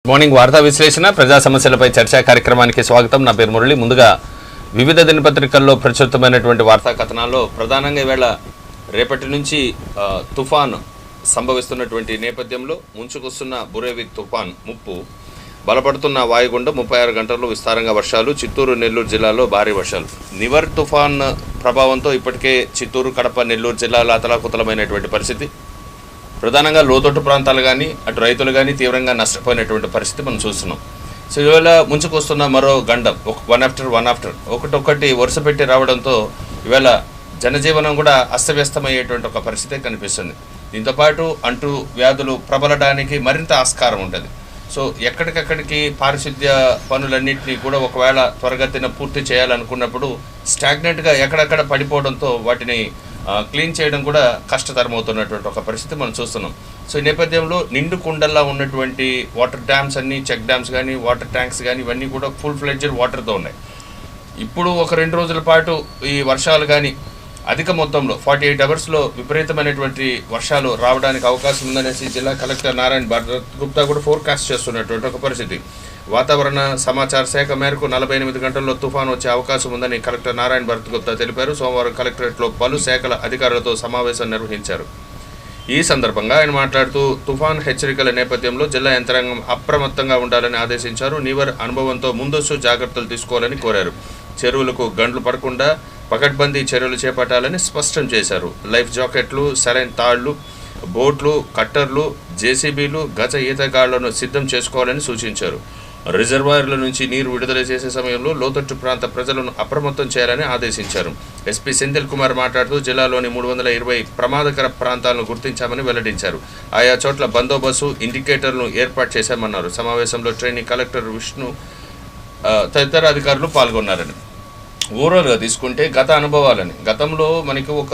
Morning వార్తా విశ్లేషణ ప్రజా సమస్యలపై చర్చా కార్యక్రమానికి స్వాగతం. నా పేరు మురళి. ముందుగా వివిధ దినపత్రికల్లో ప్రచురితమైనటువంటి వార్తా కథనాల్లో ప్రధానంగా ఈవేళ రేపటి నుంచి తుఫాన్ సంభవిస్తున్నటువంటి నేపథ్యంలో ముంచుకొస్తున్న బురేవి తుఫాన్ ముప్పు, బలపడుతున్న వాయుగుండం, 36 గంటల్లో విస్తారంగా వర్షాలు, చిత్తూరు నెల్లూరు జిల్లాలో భారీ వర్షాలు. నివర్ తుఫాన్ ప్రభావంతో ఇప్పటికే చిత్తూరు, కడప, నెల్లూరు జిల్లాలో అతలాకుతలమైనటువంటి పరిస్థితి. ప్రధానంగా లోతట్టు ప్రాంతాలు కానీ అటు రైతులు కానీ తీవ్రంగా నష్టపోయినటువంటి పరిస్థితి మనం చూస్తున్నాం. సో ఇవాళ ముంచుకొస్తున్న మరో గండం వన్ ఆఫ్టర్ ఒకటొక్కటి వరుస పెట్టి రావడంతో ఇవాళ జనజీవనం కూడా అస్తవ్యస్తమయ్యేటువంటి ఒక పరిస్థితి కనిపిస్తుంది. దీంతోపాటు అంటూ వ్యాధులు ప్రబలడానికి మరింత ఆస్కారం ఉంటుంది. సో ఎక్కడికక్కడికి పారిశుద్ధ్య పనులన్నింటినీ కూడా ఒకవేళ త్వరగతిన పూర్తి చేయాలనుకున్నప్పుడు స్టాగ్నెంట్గా ఎక్కడెక్కడ పడిపోవడంతో వాటిని క్లీన్ చేయడం కూడా కష్టతరమవుతున్నటువంటి ఒక పరిస్థితి మనం చూస్తున్నాం. సో ఈ నేపథ్యంలో నిండు కుండల్లా ఉన్నటువంటి వాటర్ డ్యామ్స్ అన్నీ, చెక్ డ్యామ్స్ కానీ, వాటర్ ట్యాంక్స్ కానీ ఇవన్నీ కూడా ఫుల్ ఫ్లెడ్జెడ్ వాటర్తో ఉన్నాయి. ఇప్పుడు ఒక 2 రోజుల పాటు ఈ వర్షాలు కానీ అధిక మొత్తంలో 48 అవర్స్లో విపరీతమైనటువంటి వర్షాలు రావడానికి అవకాశం ఉందనేసి జిల్లా కలెక్టర్ నారాయణ భరత్ గుప్తా కూడా ఫోర్కాస్ట్ చేస్తున్నటువంటి ఒక పరిస్థితి. వాతావరణ సమాచార శాఖ మేరకు 48 గంటల్లో తుఫాను వచ్చే అవకాశం ఉందని కలెక్టర్ నారాయణ భరత్ గుప్తా తెలిపారు. సోమవారం కలెక్టరేట్లో పలు శాఖల అధికారులతో సమావేశం నిర్వహించారు. ఈ సందర్భంగా ఆయన మాట్లాడుతూ తుఫాన్ హెచ్చరికల నేపథ్యంలో జిల్లా యంత్రాంగం అప్రమత్తంగా ఉండాలని ఆదేశించారు. నివర్ అనుభవంతో ముందస్తు జాగ్రత్తలు తీసుకోవాలని కోరారు. చెరువులకు గండ్లు పడకుండా పకడ్బందీ చర్యలు చేపట్టాలని స్పష్టం చేశారు. లైఫ్ జాకెట్లు, సరైన తాళ్లు, బోట్లు, కట్టర్లు, జేసీబీలు, గజ ఈతగాళ్లను సిద్ధం చేసుకోవాలని సూచించారు. రిజర్వాయర్ల నుంచి నీరు విడుదల చేసే సమయంలో లోతట్టు ప్రాంత ప్రజలను అప్రమత్తం చేయాలని ఆదేశించారు. ఎస్పీ సెంథిల్ కుమార్ మాట్లాడుతూ జిల్లాలోని 320 ప్రమాదకర ప్రాంతాలను గుర్తించామని వెల్లడించారు. ఆయా చోట్ల బందోబస్తు, ఇండికేటర్లను ఏర్పాటు చేశామన్నారు. సమావేశంలో ట్రైనింగ్ కలెక్టర్ విష్ణు తదితర అధికారులు పాల్గొన్నారని. ఓవరాల్గా తీసుకుంటే గత అనుభవాలని, గతంలో మనకి ఒక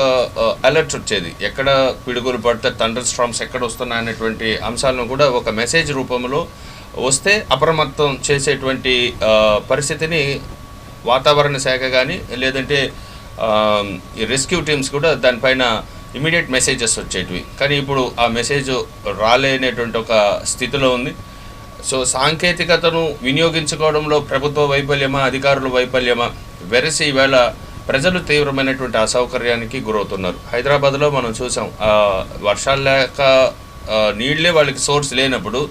అలర్ట్ వచ్చేది, ఎక్కడ పిడుగులు పడితే థండర్ స్టార్మ్స్ ఎక్కడ వస్తున్నాయనేటువంటి అంశాలను కూడా ఒక మెసేజ్ రూపంలో వస్తే అప్రమత్తం చేసేటువంటి పరిస్థితిని వాతావరణ శాఖ కానీ లేదంటే ఈ రెస్క్యూ టీమ్స్ కూడా దానిపైన ఇమీడియట్ మెసేజెస్ వచ్చేటివి. కానీ ఇప్పుడు ఆ మెసేజ్ రాలేనటువంటి ఒక స్థితిలో ఉంది. సో సాంకేతికతను వినియోగించుకోవడంలో ప్రభుత్వ వైఫల్యమా, అధికారుల వైఫల్యమా వెరసి ఈవేళ ప్రజలు తీవ్రమైనటువంటి అసౌకర్యానికి గురవుతున్నారు. హైదరాబాద్లో మనం చూసాం, వర్షాలు లేక నీళ్లే వాళ్ళకి సోర్స్ లేనప్పుడు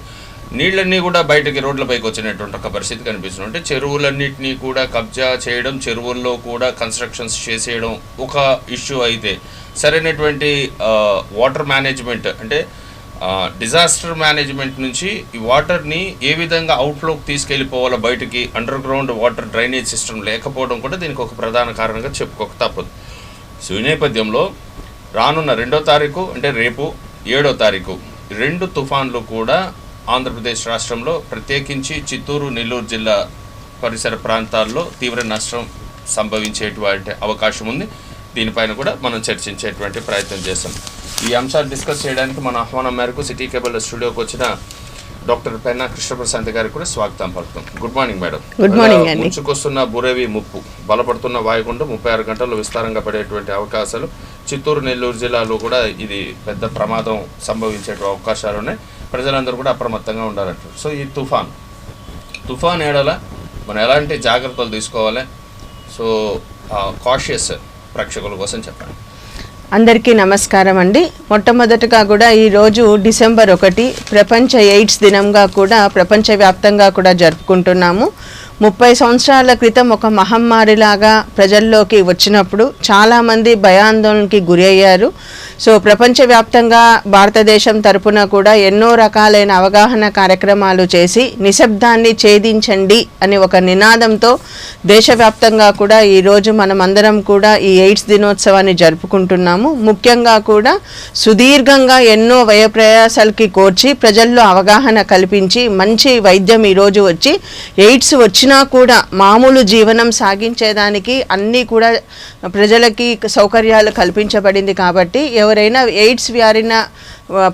నీళ్ళన్నీ కూడా బయటకి రోడ్లపైకి వచ్చినటువంటి ఒక పరిస్థితి కనిపిస్తుంది. అంటే చెరువులన్నింటినీ కూడా కబ్జా చేయడం, చెరువుల్లో కూడా కన్స్ట్రక్షన్స్ చేసేయడం ఒక ఇష్యూ అయితే, సరైనటువంటి వాటర్ మేనేజ్మెంట్ అంటే డిజాస్టర్ మేనేజ్మెంట్ నుంచి ఈ వాటర్ని ఏ విధంగా అవుట్లోకి తీసుకెళ్ళిపోవాలో బయటికి under ground water drainage system లేకపోవడం కూడా దీనికి ఒక ప్రధాన కారణంగా చెప్పుకోక తప్పదు. సో ఈ నేపథ్యంలో రానున్న 2వ తారీఖు అంటే రేపు 7వ తారీఖు 2 తుఫాన్లు కూడా ఆంధ్రప్రదేశ్ రాష్ట్రంలో ప్రత్యేకించి చిత్తూరు, నెల్లూరు జిల్లా పరిసర ప్రాంతాల్లో తీవ్ర నష్టం సంభవించేటువంటి అవకాశం ఉంది. దీనిపైన కూడా మనం చర్చించేటువంటి ప్రయత్నం చేస్తాం. ఈ అంశాలు డిస్కస్ చేయడానికి మన ఆహ్వానం మేరకు సిటీ కేబుల్ స్టూడియోకి వచ్చిన డాక్టర్ పెన్నా కృష్ణప్రశాంత్ గారికి కూడా స్వాగతం పలుకుతాం. Good morning madam. Good morning అండి. ముంచుకొస్తున్న బురేవి ముప్పు, బలపడుతున్న వాయుగుండం, 36 గంటల్లో విస్తారంగా పడేటువంటి అవకాశాలు. చిత్తూరు, నెల్లూరు జిల్లాలో కూడా ఇది పెద్ద ప్రమాదం సంభవించే అవకాశాలు ఉన్నాయి. ప్రజలందరూ కూడా అప్రమత్తంగా ఉండాలంటారు. సో ఈ తుఫాన్ ఏడల మనం ఎలాంటి జాగ్రత్తలు తీసుకోవాలి? సో కాషియస్ ప్రేక్షకుల కోసం చెప్పండి. అందరికీ నమస్కారం అండి. మొట్టమొదటిగా కూడా ఈరోజు డిసెంబర్ 1 ప్రపంచ ఎయిడ్స్ దినంగా కూడా ప్రపంచవ్యాప్తంగా కూడా జరుపుకుంటున్నాము. 30 సంవత్సరాల క్రితం ఒక మహమ్మారిలాగా ప్రజల్లోకి వచ్చినప్పుడు చాలామంది భయాందోళనకి గురి అయ్యారు. సో ప్రపంచవ్యాప్తంగా భారతదేశం తరపున కూడా ఎన్నో రకాలైన అవగాహన కార్యక్రమాలు చేసి నిశ్శబ్దాన్ని ఛేదించండి అని ఒక నినాదంతో దేశవ్యాప్తంగా కూడా ఈరోజు మనం అందరం కూడా ఈ ఎయిడ్స్ దినోత్సవాన్ని జరుపుకుంటున్నాము. ముఖ్యంగా కూడా సుదీర్ఘంగా ఎన్నో వ్యయప్రయాసాలకి కోర్చి ప్రజల్లో అవగాహన కల్పించి మంచి వైద్యం ఈరోజు వచ్చి ఎయిడ్స్ వచ్చినా కూడా మామూలు జీవనం సాగించేదానికి అన్నీ కూడా ప్రజలకి సౌకర్యాలు కల్పించబడింది. కాబట్టి ఎవరైనా ఎయిడ్స్ వ్యాధిన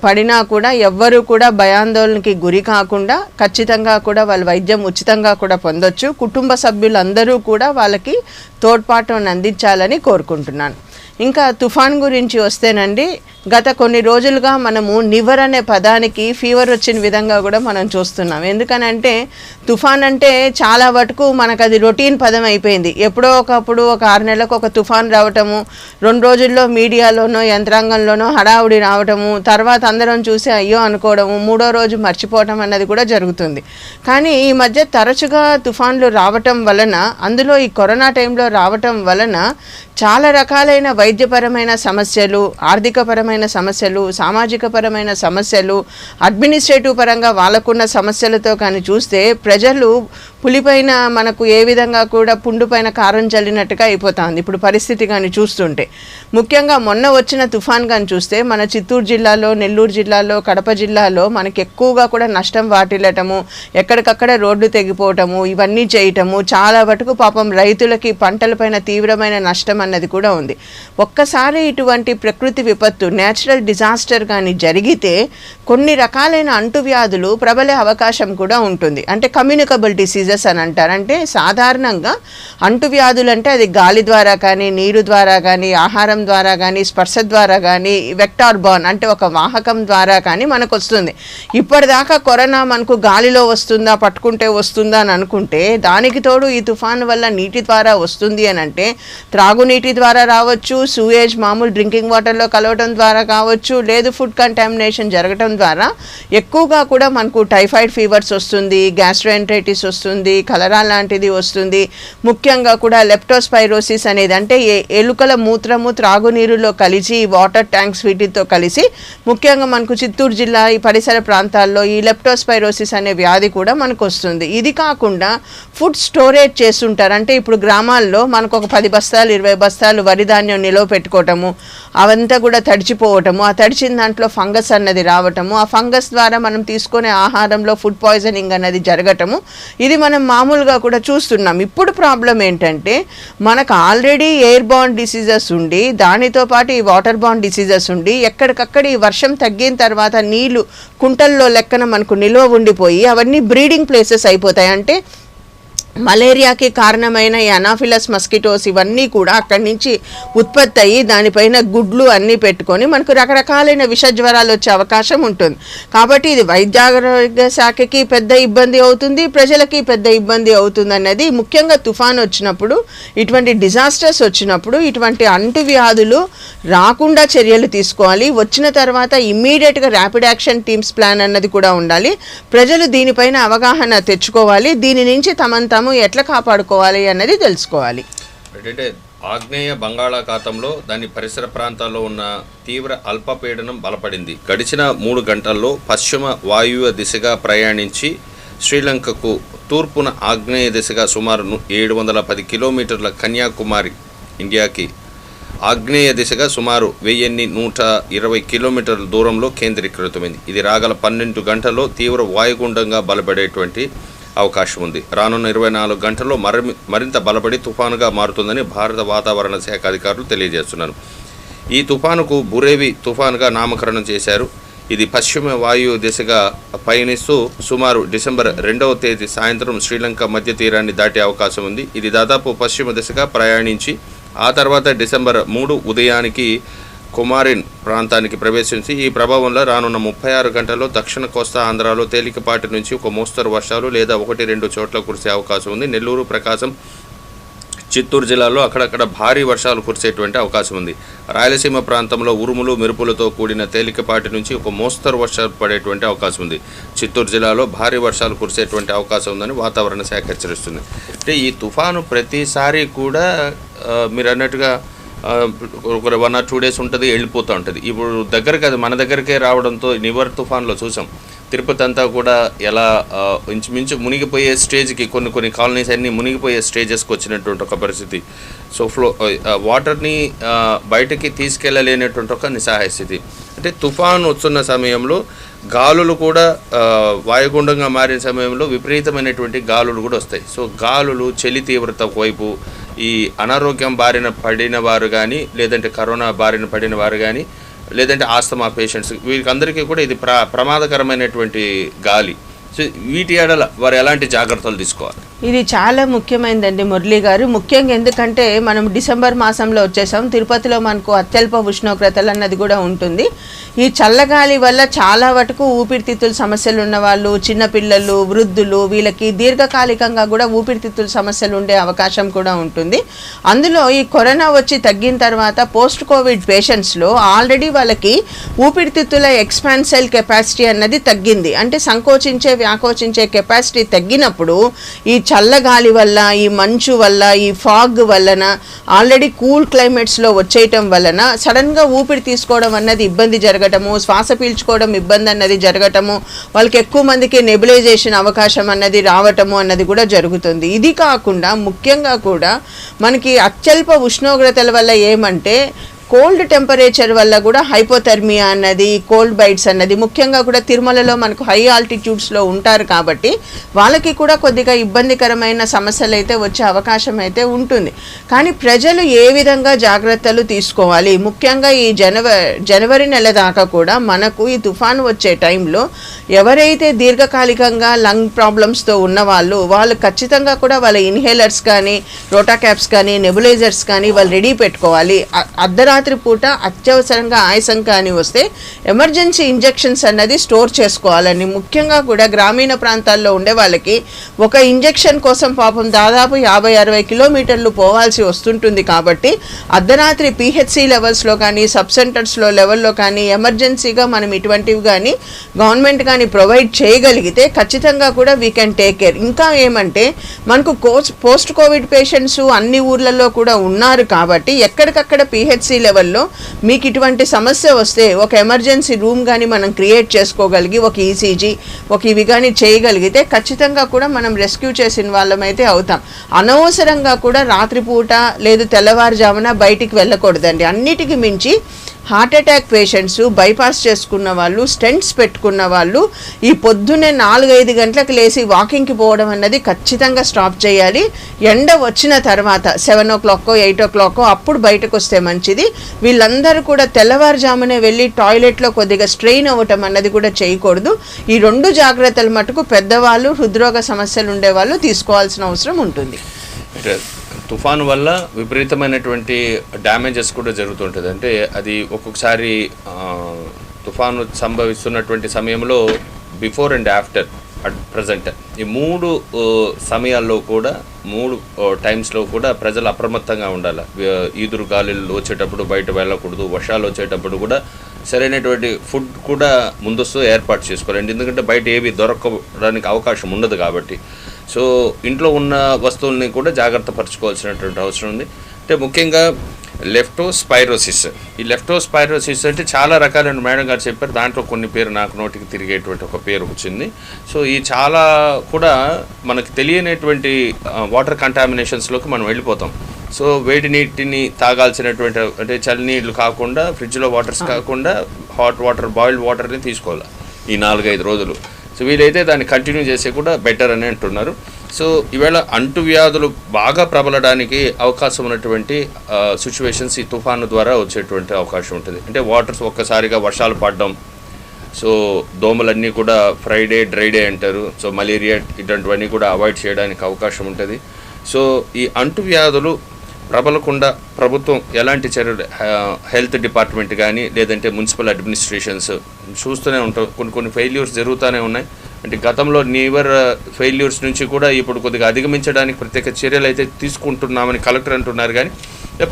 పడినా కూడా ఎవ్వరూ కూడా భయాందోళనకి గురి కాకుండా ఖచ్చితంగా కూడా వాళ్ళ వైద్యం ఉచితంగా కూడా పొందొచ్చు. కుటుంబ సభ్యులందరూ కూడా వాళ్ళకి తోడ్పాటును అందించాలని కోరుకుంటున్నాను. ఇంకా తుఫాన్ గురించి వస్తేనండి, గత కొన్ని రోజులుగా మనము నివర్ అనే పదానికి ఫీవర్ వచ్చిన విధంగా కూడా మనం చూస్తున్నాం. ఎందుకనంటే తుఫాన్ అంటే చాలా వరకు మనకు అది రొటీన్ పదం అయిపోయింది. ఎప్పుడో ఒకప్పుడు ఒక 6 నెలలకు ఒక తుఫాన్ రావటము, 2 రోజుల్లో మీడియాలోనో యంత్రాంగంలోనో హడావుడి రావటము, తర్వాత అందరం చూసి అయ్యో అనుకోవడము, 3వ రోజు మర్చిపోవటం అన్నది కూడా జరుగుతుంది. కానీ ఈ మధ్య తరచుగా తుఫాన్లు రావటం వలన, అందులో ఈ కరోనా టైంలో రావటం వలన చాలా రకాలైన వైద్యపరమైన సమస్యలు, ఆర్థికపరమైన సమస్యలు, సామాజికపరమైన సమస్యలు, అడ్మినిస్ట్రేటివ్ పరంగా వాళ్ళకున్న సమస్యలతో కానీ చూస్తే ప్రజలు పులిపైన మనకు ఏ విధంగా కూడా పుండుపైన కారం చల్లినట్టుగా అయిపోతుంది ఇప్పుడు పరిస్థితి కానీ చూస్తుంటే. ముఖ్యంగా మొన్న వచ్చిన తుఫాన్ కానీ చూస్తే మన చిత్తూరు జిల్లాలో, నెల్లూరు జిల్లాలో, కడప జిల్లాలో మనకి ఎక్కువగా కూడా నష్టం వాటిల్లటము, ఎక్కడికక్కడ రోడ్లు తెగిపోవటము, ఇవన్నీ చేయటము, చాలా వరకు పాపం రైతులకి పంటలపైన తీవ్రమైన నష్టం అన్నది కూడా ఉంది. ఒక్కసారి ఇటువంటి ప్రకృతి విపత్తు, న్యాచురల్ డిజాస్టర్ కానీ జరిగితే కొన్ని రకాలైన అంటువ్యాధులు ప్రబలే అవకాశం కూడా ఉంటుంది. అంటే కమ్యూనికబుల్ డిసీజెస్ అని అంటారు. అంటే సాధారణంగా అంటువ్యాధులు అంటే అది గాలి ద్వారా కానీ, నీరు ద్వారా కానీ, ఆహారం ద్వారా కానీ, స్పర్శ ద్వారా కానీ, వెక్టార్ బార్న్ అంటే ఒక వాహకం ద్వారా కానీ మనకు వస్తుంది. ఇప్పటిదాకా కరోనా మనకు గాలిలో వస్తుందా, పట్టుకుంటే వస్తుందా అని అనుకుంటే, దానికి తోడు ఈ తుఫాను వల్ల నీటి ద్వారా వస్తుంది అని అంటే త్రాగునీటి ద్వారా రావచ్చు, సూయేజ్ మామూలు డ్రింకింగ్ వాటర్లో కలవటం ద్వారా కావచ్చు, లేదు ఫుడ్ కంటామినేషన్ జరగటం ద్వారా ఎక్కువగా కూడా మనకు టైఫాయిడ్ ఫీవర్స్ వస్తుంది, గ్యాస్ట్రోఎంటరైటిస్ వస్తుంది, కలరా లాంటిది వస్తుంది. ముఖ్యంగా కూడా లెప్టోస్పైరోసిస్ అనేది అంటే ఎలుకల మూత్రము త్రాగునీరులో కలిసి, వాటర్ ట్యాంక్స్ వీటితో కలిసి ముఖ్యంగా మనకు చిత్తూరు జిల్లా ఈ పరిసర ప్రాంతాల్లో ఈ లెప్టోస్పైరోసిస్ అనే వ్యాధి కూడా మనకు వస్తుంది. ఇది కాకుండా ఫుడ్ స్టోరేజ్ చేస్తుంటారు. అంటే ఇప్పుడు గ్రామాల్లో మనకు ఒక 10 బస్తాలు 20 బస్తాలు వరి ధాన్యం నిలవ పెట్టుకోవటము, అవంతా కూడా తడిచిపోవటము, ఆ తడిచిన దాంట్లో ఫంగస్ అన్నది రావటము, ఆ ఫంగస్ ద్వారా మనం తీసుకునే ఆహారంలో ఫుడ్ పాయిజనింగ్ అన్నది జరగటము, ఇది మనం మామూలుగా కూడా చూస్తున్నాం. ఇప్పుడు ప్రాబ్లం ఏంటంటే మనకు ఆల్రెడీ ఎయిర్ బార్న్ డిసీజెస్ ఉండి, దానితో పాటు ఈ వాటర్ బార్న్ డిసీజెస్ ఉండి, ఎక్కడికక్కడ ఈ వర్షం తగ్గిన తర్వాత నీళ్లు కుంటల్లో లెక్కన మనకు నిల్వ ఉండిపోయి అవన్నీ బ్రీడింగ్ ప్లేసెస్ అయిపోతాయి. అంటే మలేరియాకి కారణమైన ఈ అనాఫిలస్ మస్కిటోస్ ఇవన్నీ కూడా అక్కడి నుంచి ఉత్పత్తి అయ్యి దానిపైన గుడ్లు అన్నీ పెట్టుకొని మనకు రకరకాలైన విష జ్వరాలు వచ్చే అవకాశం ఉంటుంది. కాబట్టి ఇది వైద్యారోగ్య శాఖకి పెద్ద ఇబ్బంది అవుతుంది, ప్రజలకి పెద్ద ఇబ్బంది అవుతుంది అన్నది. ముఖ్యంగా తుఫాన్ వచ్చినప్పుడు, ఇటువంటి డిజాస్టర్స్ వచ్చినప్పుడు ఇటువంటి అంటువ్యాధులు రాకుండా చర్యలు తీసుకోవాలి. వచ్చిన తర్వాత ఇమ్మీడియట్గా ర్యాపిడ్ యాక్షన్ టీమ్స్ ప్లాన్ అన్నది కూడా ఉండాలి. ప్రజలు దీనిపైన అవగాహన తెచ్చుకోవాలి. దీని నుంచి తమను ఎట్లా కాపాడుకోవాలి అన్నది తెలుసుకోవాలి. అంటే ఆగ్నేయ బంగాళాఖాతంలో దాని పరిసర ప్రాంతాల్లో ఉన్న తీవ్ర అల్పపీడనం బలపడింది. గడిచిన 3 గంటల్లో పశ్చిమ వాయువ్య దిశగా ప్రయాణించి శ్రీలంకకు తూర్పున ఆగ్నేయ దిశగా సుమారు 710 కిలోమీటర్ల, కన్యాకుమారి ఇండియాకి ఆగ్నేయ దిశగా సుమారు 1120 కిలోమీటర్ల దూరంలో కేంద్రీకృతమైంది. ఇది రాగల 12 గంటల్లో తీవ్ర వాయుగుండంగా బలపడేటువంటి అవకాశం ఉంది. రానున్న 24 గంటల్లో మరింత బలపడి తుఫానుగా మారుతుందని భారత వాతావరణ శాఖ అధికారులు తెలియజేస్తున్నారు. ఈ తుఫానుకు బురేవి తుఫానుగా నామకరణం చేశారు. ఇది పశ్చిమ వాయు దిశగా పయనిస్తూ సుమారు డిసెంబర్ 2వ తేదీ సాయంత్రం శ్రీలంక మధ్య తీరాన్ని దాటే అవకాశం ఉంది. ఇది దాదాపు పశ్చిమ దిశగా ప్రయాణించి ఆ తర్వాత డిసెంబర్ 3 ఉదయానికి కుమారిన్ ప్రాంతానికి ప్రవేశించి ఈ ప్రభావంలో రానున్న 36 గంటల్లో దక్షిణ కోస్తా ఆంధ్రాలో తేలికపాటి నుంచి ఒక మోస్తరు వర్షాలు లేదా 1-2 చోట్ల కురిసే అవకాశం ఉంది. నెల్లూరు, ప్రకాశం, చిత్తూరు జిల్లాలో అక్కడక్కడ భారీ వర్షాలు కురిసేటువంటి అవకాశం ఉంది. రాయలసీమ ప్రాంతంలో ఉరుములు మెరుపులతో కూడిన తేలికపాటి నుంచి ఒక మోస్తరు వర్షాలు పడేటువంటి అవకాశం ఉంది. చిత్తూరు జిల్లాలో భారీ వర్షాలు కురిసేటువంటి అవకాశం ఉందని వాతావరణ శాఖ హెచ్చరిస్తుంది. అంటే ఈ తుఫాను ప్రతిసారి కూడా మీరు అన్నట్టుగా ఒక 1 or 2 days ఉంటుంది, వెళ్ళిపోతూ ఉంటుంది. ఇప్పుడు దగ్గరకు అది మన దగ్గరికే రావడంతో నివర్ తుఫాన్లో చూసాం తిరుపతి అంతా కూడా ఎలా ఇంచుమించు మునిగిపోయే స్టేజ్కి, కొన్ని కాలనీస్ అన్నీ మునిగిపోయే స్టేజెస్కి వచ్చినటువంటి ఒక పరిస్థితి. సో వాటర్ని బయటకి తీసుకెళ్ళలేనటువంటి ఒక నిస్సహాయ స్థితి. అంటే తుఫాను వస్తున్న సమయంలో గాలులు కూడా వాయుగుండంగా మారిన సమయంలో విపరీతమైనటువంటి గాలులు కూడా వస్తాయి. సో గాలులు, చలి తీవ్రత వైపు ఈ అనారోగ్యం బారిన పడిన వారు కానీ, లేదంటే కరోనా బారిన పడిన వారు కానీ, లేదంటే ఆస్తమా పేషెంట్స్, వీరికి కూడా ఇది ప్రమాదకరమైనటువంటి గాలి. సో వీటి ఎడల వారు ఎలాంటి జాగ్రత్తలు తీసుకోవాలి? ఇది చాలా ముఖ్యమైనదండి మురళి గారు. ముఖ్యంగా ఎందుకంటే మనం డిసెంబర్ మాసంలో వచ్చేసాం. తిరుపతిలో మనకు అత్యల్ప ఉష్ణోగ్రతలు అన్నది కూడా ఉంటుంది. ఈ చల్లగాలి వల్ల చాలా వరకు ఊపిరితిత్తుల సమస్యలు ఉన్నవాళ్ళు, చిన్నపిల్లలు, వృద్ధులు, వీళ్ళకి దీర్ఘకాలికంగా కూడా ఊపిరితిత్తుల సమస్యలు ఉండే అవకాశం కూడా ఉంటుంది. అందులో ఈ కరోనా వచ్చి తగ్గిన తర్వాత పోస్ట్ కోవిడ్ పేషెంట్స్లో ఆల్రెడీ వాళ్ళకి ఊపిరితిత్తుల ఎక్స్పాన్సైల్ కెపాసిటీ అన్నది తగ్గింది. అంటే సంకోచించే వ్యాకోచించే కెపాసిటీ తగ్గినప్పుడు ఈ చల్లగాలి వల్ల, ఈ మంచు వల్ల, ఈ ఫాగ్ వలన, ఆల్రెడీ కూల్ క్లైమేట్స్లో వచ్చేయటం వలన సడన్గా ఊపిరి తీసుకోవడం అన్నది ఇబ్బంది జరగటము, శ్వాస పీల్చుకోవడం ఇబ్బంది అన్నది జరగటము, వాళ్ళకి ఎక్కువ మందికి నెబులైజేషన్ అవకాశం అన్నది రావటము అన్నది కూడా జరుగుతుంది. ఇది కాకుండా ముఖ్యంగా కూడా మనకి అత్యల్ప ఉష్ణోగ్రతల వల్ల ఏమంటే కోల్డ్ టెంపరేచర్ వల్ల కూడా హైపోథర్మియా అన్నది, కోల్డ్ బైట్స్ అన్నది, ముఖ్యంగా కూడా తిరుమలలో మనకు హై ఆల్టిట్యూడ్స్లో ఉంటారు కాబట్టి వాళ్ళకి కూడా కొద్దిగా ఇబ్బందికరమైన సమస్యలు అయితే వచ్చే అవకాశం అయితే ఉంటుంది. కానీ ప్రజలు ఏ విధంగా జాగ్రత్తలు తీసుకోవాలి, ముఖ్యంగా ఈ జనవరి నెల దాకా కూడా మనకు ఈ తుఫాను వచ్చే టైంలో ఎవరైతే దీర్ఘకాలికంగా లంగ్ ప్రాబ్లమ్స్తో ఉన్నవాళ్ళు వాళ్ళు ఖచ్చితంగా కూడా వాళ్ళ ఇన్హేలర్స్ కానీ, రోటా క్యాప్స్ కానీ, నెబులైజర్స్ కానీ వాళ్ళు రెడీ పెట్టుకోవాలి. అర్ధరాత్రి పూట అత్యవసరంగా ఆయాసం కానీ వస్తే ఎమర్జెన్సీ ఇంజెక్షన్స్ అన్నది స్టోర్ చేసుకోవాలని. ముఖ్యంగా కూడా గ్రామీణ ప్రాంతాల్లో ఉండే వాళ్ళకి ఒక ఇంజెక్షన్ కోసం పాపం దాదాపు 50-60 కిలోమీటర్లు పోవాల్సి వస్తుంటుంది. కాబట్టి అర్ధరాత్రి పిహెచ్సి లెవెల్స్లో కానీ, సబ్ సెంటర్స్లో లెవెల్లో కానీ ఎమర్జెన్సీగా మనం ఇటువంటివి కానీ గవర్నమెంట్ కానీ ప్రొవైడ్ చేయగలిగితే ఖచ్చితంగా కూడా వీ కెన్ టేక్ కేర్. ఇంకా ఏమంటే మనకు పోస్ట్ కోవిడ్ పేషెంట్స్ అన్ని ఊర్లలో కూడా ఉన్నారు కాబట్టి ఎక్కడికక్కడ పిహెచ్సి లెవెల్లో మీకు ఇటువంటి సమస్య వస్తే ఒక ఎమర్జెన్సీ రూమ్ కానీ మనం క్రియేట్ చేసుకోగలిగి, ఒక ఈసీజీ, ఒక ఇవి కానీ చేయగలిగితే ఖచ్చితంగా కూడా మనం రెస్క్యూ చేసిన వాళ్ళమైతే అవుతాం. అనవసరంగా కూడా రాత్రిపూట లేదు తెల్లవారుజామున బయటికి వెళ్ళకూడదండి. అన్నిటికీ మించి హార్ట్ అటాక్ పేషెంట్స్, బైపాస్ చేసుకున్న వాళ్ళు, స్టెంట్స్ పెట్టుకున్న వాళ్ళు ఈ పొద్దున్నే 4-5 గంటలకు లేచి వాకింగ్కి పోవడం అన్నది ఖచ్చితంగా స్టాప్ చేయాలి. ఎండ వచ్చిన తర్వాత 7 o'clock 8 o'clock అప్పుడు బయటకు వస్తే మంచిది. వీళ్ళందరూ కూడా తెల్లవారుజామునే వెళ్ళి టాయిలెట్లో కొద్దిగా స్ట్రెయిన్ అవ్వటం అన్నది కూడా చేయకూడదు. ఈ 2 జాగ్రత్తలు మటుకు పెద్దవాళ్ళు, హృద్రోగ సమస్యలు ఉండేవాళ్ళు తీసుకోవాల్సిన అవసరం ఉంటుంది. తుఫాను వల్ల విపరీతమైనటువంటి డ్యామేజెస్ కూడా జరుగుతుంటుంది. అంటే అది ఒక్కొక్కసారి తుఫాను సంభవిస్తున్నటువంటి సమయంలో before and after at present ఈ 3 సమయాల్లో కూడా 3 టైమ్స్లో కూడా ప్రజలు అప్రమత్తంగా ఉండాలి. ఈదురు గాలులు వచ్చేటప్పుడు బయట వెళ్ళకూడదు, వర్షాలు వచ్చేటప్పుడు కూడా సరైనటువంటి ఫుడ్ కూడా ముందస్తు ఏర్పాటు చేసుకోవాలండి. ఎందుకంటే బయట ఏవి దొరకడానికి అవకాశం ఉండదు కాబట్టి. సో ఇంట్లో ఉన్న వస్తువుల్ని కూడా జాగ్రత్త పరచుకోవాల్సినటువంటి అవసరం ఉంది. అంటే ముఖ్యంగా లెప్టోస్పైరోసిస్. ఈ లెప్టోస్పైరోసిస్ అంటే చాలా రకాలైన మేడం గారు చెప్పారు. దాంట్లో కొన్ని పేరు నాకు నోటికి తిరిగేటువంటి ఒక పేరు వచ్చింది. సో ఈ చాలా కూడా మనకు తెలియనటువంటి వాటర్ కంటామినేషన్స్లోకి మనం వెళ్ళిపోతాం. సో వేడి నీటిని తాగాల్సినటువంటి అంటే చల్లనీళ్ళు కాకుండా, ఫ్రిడ్జ్లో వాటర్స్ కాకుండా హాట్ వాటర్, బాయిల్డ్ వాటర్ని తీసుకోవాలి ఈ 4-5 రోజులు. సో వీలైతే దాన్ని కంటిన్యూ చేసే కూడా బెటర్ అని అంటున్నారు. సో ఈవేళ అంటువ్యాధులు బాగా ప్రబలడానికి అవకాశం ఉన్నటువంటి సిచ్యువేషన్స్ ఈ తుఫాను ద్వారా వచ్చేటువంటి అవకాశం ఉంటుంది. అంటే వాటర్స్ ఒక్కసారిగా వర్షాలు పడడం, సో దోమలన్నీ కూడా ఫ్రైడే డ్రైడే అంటారు. సో మలేరియా ఇటువంటివన్నీ కూడా అవాయిడ్ చేయడానికి అవకాశం ఉంటుంది. సో ఈ అంటువ్యాధులు ప్రబలకుండా ప్రభుత్వం ఎలాంటి చర్యలు, హెల్త్ డిపార్ట్మెంట్ కానీ లేదంటే మున్సిపల్ అడ్మినిస్ట్రేషన్స్ చూస్తూనే ఉంటాం. కొన్ని ఫెయిల్యూర్స్ జరుగుతూనే ఉన్నాయి. అంటే గతంలో నీవర్ ఫెయిల్యూర్స్ నుంచి కూడా ఇప్పుడు కొద్దిగా అధిగమించడానికి ప్రత్యేక చర్యలు అయితే తీసుకుంటున్నామని కలెక్టర్ అంటున్నారు. కానీ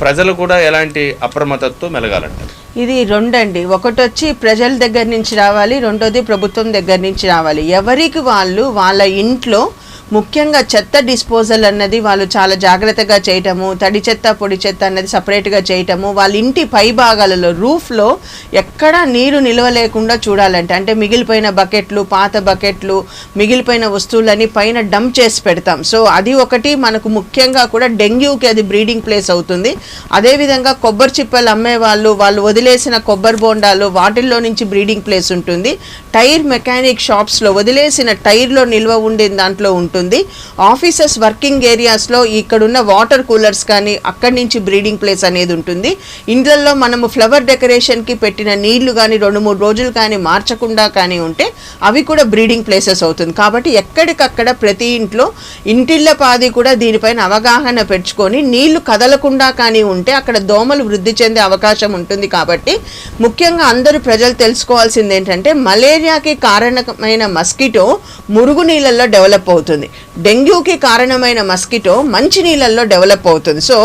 ప్రజలు కూడా ఎలాంటి అప్రమత్తతో మెలగాలంటారు? ఇది 2 అండి. ఒకటి వచ్చి ప్రజల దగ్గర నుంచి రావాలి, రెండోది ప్రభుత్వం దగ్గర నుంచి రావాలి. ఎవరికి వాళ్ళు వాళ్ళ ఇంట్లో ముఖ్యంగా చెత్త డిస్పోజల్ అన్నది వాళ్ళు చాలా జాగ్రత్తగా చేయటము, తడి చెత్త పొడి చెత్త అన్నది సపరేట్గా చేయటము, వాళ్ళ ఇంటి పై భాగాలలో రూఫ్లో ఎక్కడా నీరు నిల్వ లేకుండా చూడాలంటే, అంటే మిగిలిపోయిన బకెట్లు, పాత బకెట్లు, మిగిలిపోయిన వస్తువులని పైన డంప్ చేసి పెడతాం. సో అది ఒకటి మనకు ముఖ్యంగా కూడా డెంగ్యూకి అది బ్రీడింగ్ ప్లేస్ అవుతుంది. అదేవిధంగా కొబ్బరి చిప్పలు అమ్మేవాళ్ళు వాళ్ళు వదిలేసిన కొబ్బరి బోండాలు వాటిల్లో నుంచి బ్రీడింగ్ ప్లేస్ ఉంటుంది. టైర్ మెకానిక్ షాప్స్లో వదిలేసిన టైర్లో నిల్వ ఉండే దాంట్లో ఉంటుంది. ఉంటుంది. ఆఫీసెస్, వర్కింగ్ ఏరియాస్లో ఇక్కడున్న వాటర్ కూలర్స్ కానీ అక్కడి నుంచి బ్రీడింగ్ ప్లేస్ అనేది ఉంటుంది. ఇండ్లలో మనము ఫ్లవర్ డెకరేషన్కి పెట్టిన నీళ్లు కానీ 2-3 రోజులు కానీ మార్చకుండా కానీ ఉంటే అవి కూడా బ్రీడింగ్ ప్లేసెస్ అవుతుంది. కాబట్టి ఎక్కడికక్కడ ప్రతి ఇంట్లో ఇంటిళ్ళ పాది కూడా దీనిపైన అవగాహన పెంచుకొని నీళ్లు కదలకుండా కానీ ఉంటే అక్కడ దోమలు వృద్ధి చెందే అవకాశం ఉంటుంది. కాబట్టి ముఖ్యంగా అందరూ ప్రజలు తెలుసుకోవాల్సింది ఏంటంటే మలేరియాకి కారణమైన మస్కిటో మురుగు నీళ్ళల్లో డెవలప్ అవుతుంది, డెంగ్యూకి కారణమైన మస్కిటో మంచి నీళ్ళల్లో డెవలప్ అవుతుంది. సో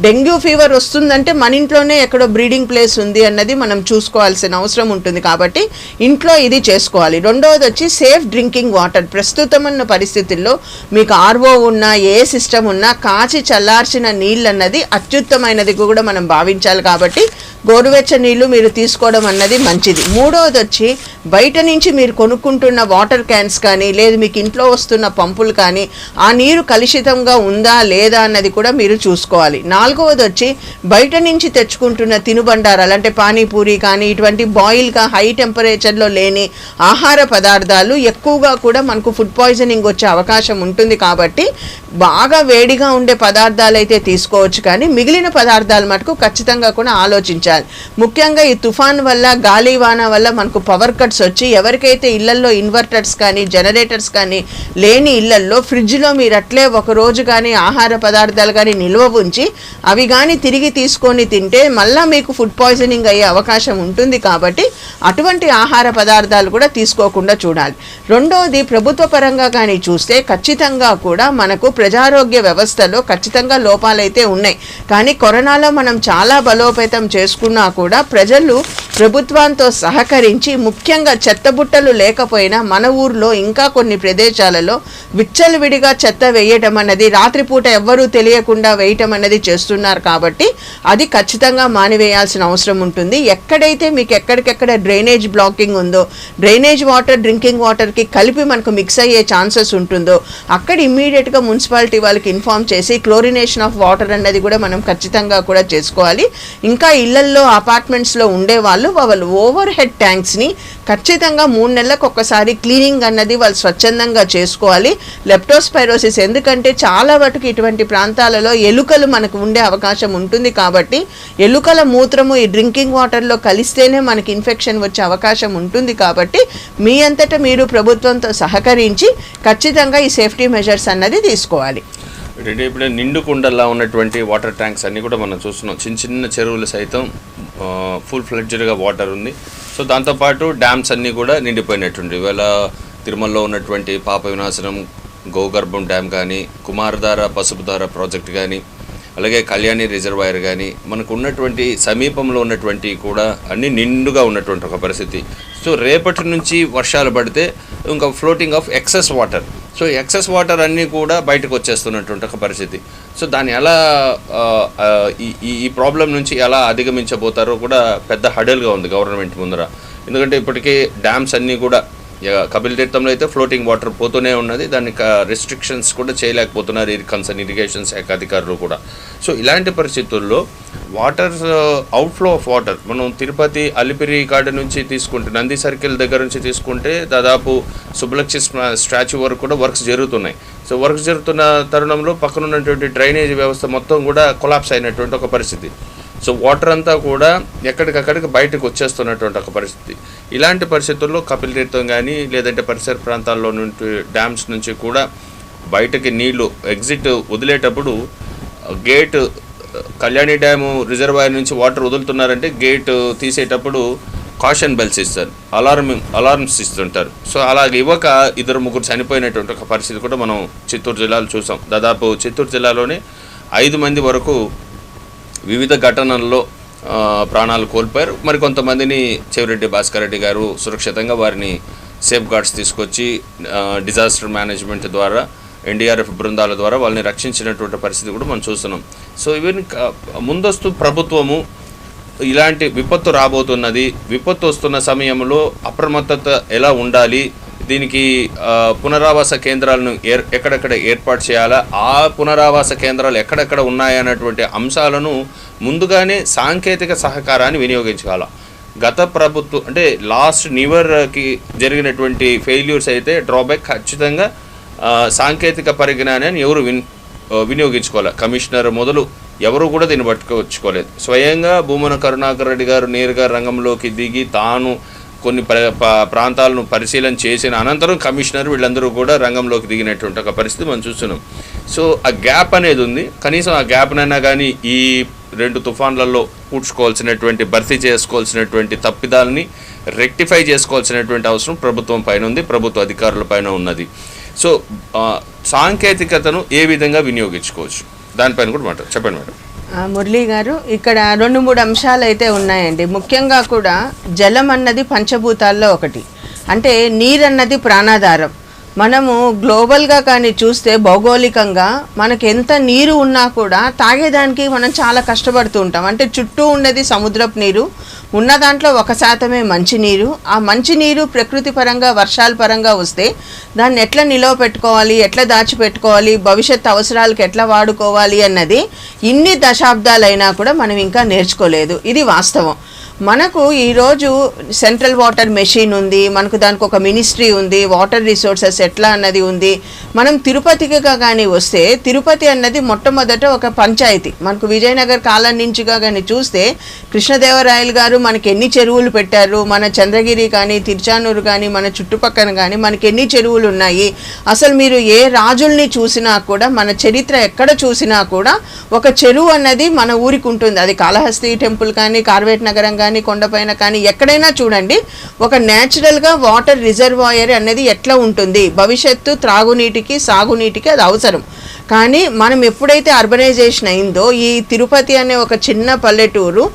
డెంగ్యూ ఫీవర్ వస్తుందంటే మన ఇంట్లోనే ఎక్కడో బ్రీడింగ్ ప్లేస్ ఉంది అన్నది మనం చూసుకోవాల్సిన అవసరం ఉంటుంది. కాబట్టి ఇంట్లో ఇది చేసుకోవాలి. రెండవది వచ్చి సేఫ్ డ్రింకింగ్ వాటర్. ప్రస్తుతం ఉన్న పరిస్థితుల్లో మీకు ఆర్ఓ ఉన్నా, ఏ సిస్టమ్ ఉన్నా కాచి చల్లార్చిన నీళ్ళు అన్నది అత్యుత్తమైనది కూడా మనం భావించాలి. కాబట్టి గోరువెచ్చ నీళ్లు మీరు తీసుకోవడం అన్నది మంచిది. మూడవది వచ్చి బయట నుంచి మీరు కొనుక్కుంటున్న వాటర్ క్యాన్స్ కానీ లేదు మీకు ఇంట్లో వస్తున్న పంపులు కానీ ఆ నీరు కలుషితంగా ఉందా లేదా అన్నది కూడా మీరు చూసుకోవాలి. నాలుగవది వచ్చి బయట నుంచి తెచ్చుకుంటున్న తినుబండారాలు అంటే పానీపూరి కానీ ఇటువంటి బాయిల్గా హై టెంపరేచర్లో లేని ఆహార పదార్థాలు ఎక్కువగా కూడా మనకు ఫుడ్ పాయిజనింగ్ వచ్చే అవకాశం ఉంటుంది. కాబట్టి బాగా వేడిగా ఉండే పదార్థాలు అయితే తీసుకోవచ్చు, కానీ మిగిలిన పదార్థాలు మటుకు ఖచ్చితంగా కూడా ఆలోచించాలి. ముఖ్యంగా ఈ తుఫాన్ వల్ల, గాలి వాన వల్ల మనకు పవర్ కట్స్ వచ్చి ఎవరికైతే ఇళ్లల్లో ఇన్వర్టర్స్ కానీ జనరేటర్స్ కానీ లేని ఇళ్లల్లో ఫ్రిడ్జ్లో మీరు అట్లే ఒక రోజు కానీ ఆహార పదార్థాలు కానీ నిల్వ ఉంచి అవి కానీ తిరిగి తీసుకొని తింటే మళ్ళీ మీకు ఫుడ్ పాయిజనింగ్ అయ్యే అవకాశం ఉంటుంది. కాబట్టి అటువంటి ఆహార పదార్థాలు కూడా తీసుకోకుండా చూడాలి. రెండోది ప్రభుత్వ పరంగా కానీ చూస్తే ఖచ్చితంగా కూడా మనకు ప్రజారోగ్య వ్యవస్థలో ఖచ్చితంగా లోపాలైతే ఉన్నాయి. కానీ కరోనాలో మనం చాలా బలోపేతం చేసుకున్నా కూడా ప్రజలు ప్రభుత్వంతో సహకరించి ముఖ్యంగా చెత్తబుట్టలు లేకపోయినా మన ఊర్లో ఇంకా కొన్ని ప్రదేశాలలో విచ్చలవిడిగా చెత్త వేయటం అన్నది రాత్రిపూట ఎవ్వరూ తెలియకుండా వేయటం అనేది చేస్తున్నారు. కాబట్టి అది ఖచ్చితంగా మానివేయాల్సిన అవసరం ఉంటుంది. ఎక్కడైతే మీకు ఎక్కడికెక్కడ డ్రైనేజ్ బ్లాకింగ్ ఉందో, డ్రైనేజ్ వాటర్ డ్రింకింగ్ వాటర్కి కలిపి మనకు మిక్స్ అయ్యే ఛాన్సెస్ ఉంటుందో అక్కడ ఇమ్మీడియట్గా మున్సిపాలిటీ వాళ్ళకి ఇన్ఫార్మ్ చేసి క్లోరినేషన్ ఆఫ్ వాటర్ అన్నది కూడా మనం ఖచ్చితంగా కూడా చేసుకోవాలి. ఇంకా ఇళ్లల్లో అపార్ట్మెంట్స్లో ఉండేవాళ్ళు వాళ్ళు ఓవర్ హెడ్ ట్యాంక్స్ని ఖచ్చితంగా 3 నెలలకు ఒక్కసారి క్లీనింగ్ అన్నది వాళ్ళు స్వచ్ఛందంగా చేసుకోవాలి. లెప్టోస్పైరోసిస్ ఎందుకంటే చాలా వరకు ఇటువంటి ప్రాంతాలలో ఎలుకలు మనకు ఉండే అవకాశం ఉంటుంది. కాబట్టి ఎలుకల మూత్రము ఈ డ్రింకింగ్ వాటర్లో కలిస్తేనే మనకి ఇన్ఫెక్షన్ వచ్చే అవకాశం ఉంటుంది. కాబట్టి మీ అంతటా మీరు ప్రభుత్వంతో సహకరించి ఖచ్చితంగా ఈ సేఫ్టీ మెజర్స్ అన్నది తీసుకోవాలి. ఇప్పుడు నిండు కుండల్లా ఉన్నటువంటి వాటర్ ట్యాంక్స్ అన్నీ కూడా మనం చూస్తున్నాం. చిన్న చిన్న చెరువులు సైతం ఫుల్ ఫ్లెడ్జ్డ్గా వాటర్ ఉంది. సో దాంతోపాటు డ్యామ్స్ అన్నీ కూడా నిండిపోయినట్టుంది. ఇవాళ తిరుమలలో ఉన్నటువంటి పాప వినాశనం గోగర్భం డ్యామ్ కానీ, కుమారధార పసుపుధార ప్రాజెక్ట్ కానీ, అలాగే కళ్యాణి రిజర్వాయర్ కానీ మనకు ఉన్నటువంటి సమీపంలో ఉన్నటువంటి కూడా అన్నీ నిండుగా ఉన్నటువంటి ఒక పరిస్థితి. సో రేపటి నుంచి వర్షాలు పడితే ఇంకా floating of excess water, so excess water అన్నీ కూడా బయటకు వచ్చేస్తున్నటువంటి ఒక పరిస్థితి. సో దాన్ని ఎలా ఈ ప్రాబ్లం నుంచి ఎలా అధిగమించబోతారో కూడా పెద్ద హడల్గా ఉంది గవర్నమెంట్ ముందర. ఎందుకంటే ఇప్పటికే డ్యామ్స్ అన్నీ కూడా కపిల్ తీర్థంలో అయితే ఫ్లోటింగ్ వాటర్ పోతూనే ఉన్నది, దాన్ని రెస్ట్రిక్షన్స్ కూడా చేయలేకపోతున్నారు ఇరిగేషన్ శాఖ అధికారులు కూడా. సో ఇలాంటి పరిస్థితుల్లో వాటర్ అవుట్ఫ్లో ఆఫ్ వాటర్ మనం తిరుపతి అలిపిరి కాడ నుంచి తీసుకుంటే, నంది సర్కిల్ దగ్గర నుంచి తీసుకుంటే దాదాపు సుబ్బలక్ష్మి స్టాచ్యూ వరకు కూడా వర్క్స్ జరుగుతున్నాయి. సో వర్క్స్ జరుగుతున్న తరుణంలో పక్కన ఉన్నటువంటి డ్రైనేజ్ వ్యవస్థ మొత్తం కూడా కొలాప్స్ అయినటువంటి ఒక పరిస్థితి. సో వాటర్ అంతా కూడా ఎక్కడికక్కడికి బయటకు వచ్చేస్తున్నటువంటి ఒక పరిస్థితి. ఇలాంటి పరిస్థితుల్లో కపిల్ తీర్థం కానీ లేదంటే పరిసర ప్రాంతాల్లో నుండి డ్యామ్స్ నుంచి కూడా బయటకి నీళ్లు ఎగ్జిట్ వదిలేటప్పుడు గేట్ కళ్యాణి డ్యాము రిజర్వాయర్ నుంచి వాటర్ వదులుతున్నారంటే గేట్ తీసేటప్పుడు కాషన్ బెల్స్ ఇస్తారు, అలార్మ్స్ ఇస్తుంటారు. సో అలాగే ఇవ్వక 2-3 చనిపోయినటువంటి ఒక పరిస్థితి కూడా మనం చిత్తూరు జిల్లాలో చూసాం. దాదాపు చిత్తూరు జిల్లాలోనే 5 మంది వరకు వివిధ ఘటనల్లో ప్రాణాలు కోల్పోయారు. మరికొంతమందిని చెవిరెడ్డి భాస్కర్ రెడ్డి గారు సురక్షితంగా వారిని సేఫ్ గార్డ్స్ తీసుకొచ్చి డిజాస్టర్ మేనేజ్మెంట్ ద్వారా ఎన్డీఆర్ఎఫ్ బృందాల ద్వారా వాళ్ళని రక్షించినటువంటి పరిస్థితి కూడా మనం చూస్తున్నాం. సో ఈవెన్ ముందస్తు ప్రభుత్వము ఇలాంటి విపత్తు రాబోతున్నది, విపత్తు వస్తున్న సమయంలో అప్రమత్తత ఎలా ఉండాలి, దీనికి పునరావాస కేంద్రాలను ఎక్కడెక్కడ ఏర్పాటు చేయాలా, ఆ పునరావాస కేంద్రాలు ఎక్కడెక్కడ ఉన్నాయన్నటువంటి అంశాలను ముందుగానే సాంకేతిక సహకారాన్ని వినియోగించాలి. గత ప్రభుత్వం అంటే లాస్ట్ న్యూయర్కి జరిగినటువంటి ఫెయిల్యూర్స్ అయితే డ్రాబ్యాక్ ఖచ్చితంగా సాంకేతిక పరిజ్ఞానాన్ని ఎవరు వినియోగించుకోవాలి. కమిషనర్ మొదలు ఎవరు కూడా దీన్ని పట్టుకొచ్చుకోలేదు. స్వయంగా భూమన కరుణాకర్ రెడ్డి గారు నేరుగా రంగంలోకి దిగి తాను కొన్ని ప్రాంతాలను పరిశీలన చేసిన అనంతరం కమిషనర్ వీళ్ళందరూ కూడా రంగంలోకి దిగినటువంటి ఒక పరిస్థితి మనం చూస్తున్నాం. సో ఆ గ్యాప్ అనేది ఉంది. కనీసం ఆ గ్యాప్నైనా కానీ ఈ 2 తుఫాన్లలో పూడ్చుకోవాల్సినటువంటి, భర్తీ చేసుకోవాల్సినటువంటి తప్పిదాలని రెక్టిఫై చేసుకోవాల్సినటువంటి అవసరం ప్రభుత్వం పైన ఉంది, ప్రభుత్వ అధికారుల పైన ఉన్నది. సో సాంకేతికతను ఏ విధంగా వినియోగించుకోవచ్చు దానిపైన కూడా మాట చెప్పండి మేడం. మురళీ గారు, ఇక్కడ 2-3 అంశాలు అయితే ఉన్నాయండి. ముఖ్యంగా కూడా జలం అన్నది పంచభూతాల్లో ఒకటి. అంటే నీరు అన్నది ప్రాణాధారం. మనము గ్లోబల్గా కానీ చూస్తే భౌగోళికంగా మనకు ఎంత నీరు ఉన్నా కూడా తాగేదానికి మనం చాలా కష్టపడుతూ ఉంటాం. అంటే చుట్టూ ఉన్నది సముద్రపు నీరు, ఉన్న దాంట్లో 1% మంచినీరు. ఆ మంచినీరు ప్రకృతి పరంగా వర్షాల పరంగా వస్తే దాన్ని ఎట్లా నిలవ పెట్టుకోవాలి, ఎట్లా దాచిపెట్టుకోవాలి, భవిష్యత్ అవసరాలకు ఎట్లా వాడుకోవాలి అన్నది ఇన్ని దశాబ్దాలైనా కూడా మనం ఇంకా నేర్చుకోలేదు. ఇది వాస్తవం. మనకు ఈరోజు సెంట్రల్ వాటర్ మెషిన్ ఉంది, మనకు దానికి ఒక మినిస్ట్రీ ఉంది, వాటర్ రిసోర్సెస్ ఎట్లా అన్నది ఉంది. మనం తిరుపతిగా కానీ వస్తే తిరుపతి అన్నది మొట్టమొదట ఒక పంచాయతీ. మనకు విజయనగర్ కాలం నుంచిగా కానీ చూస్తే కృష్ణదేవరాయలు గారు మనకి ఎన్ని చెరువులు పెట్టారు, మన చంద్రగిరి కానీ తిరుచానూరు కానీ మన చుట్టుపక్కన కానీ మనకి ఎన్ని చెరువులు ఉన్నాయి. అసలు మీరు ఏ రాజుల్ని చూసినా కూడా, మన చరిత్ర ఎక్కడ చూసినా కూడా ఒక చెరువు అన్నది మన ఊరికి ఉంటుంది. అది కాళహస్తి టెంపుల్ కానీ, కార్వేట్ నగరం కానీ, కొండపైన కానీ ఎక్కడైనా చూడండి, ఒక న్యాచురల్గా వాటర్ రిజర్వాయర్ అనేది ఎట్లా ఉంటుంది. భవిష్యత్తు త్రాగునీటికి, సాగునీటికి అది అవసరం. కానీ మనం ఎప్పుడైతే అర్బనైజేషన్ అయిందో, ఈ తిరుపతి అనే ఒక చిన్న పల్లెటూరు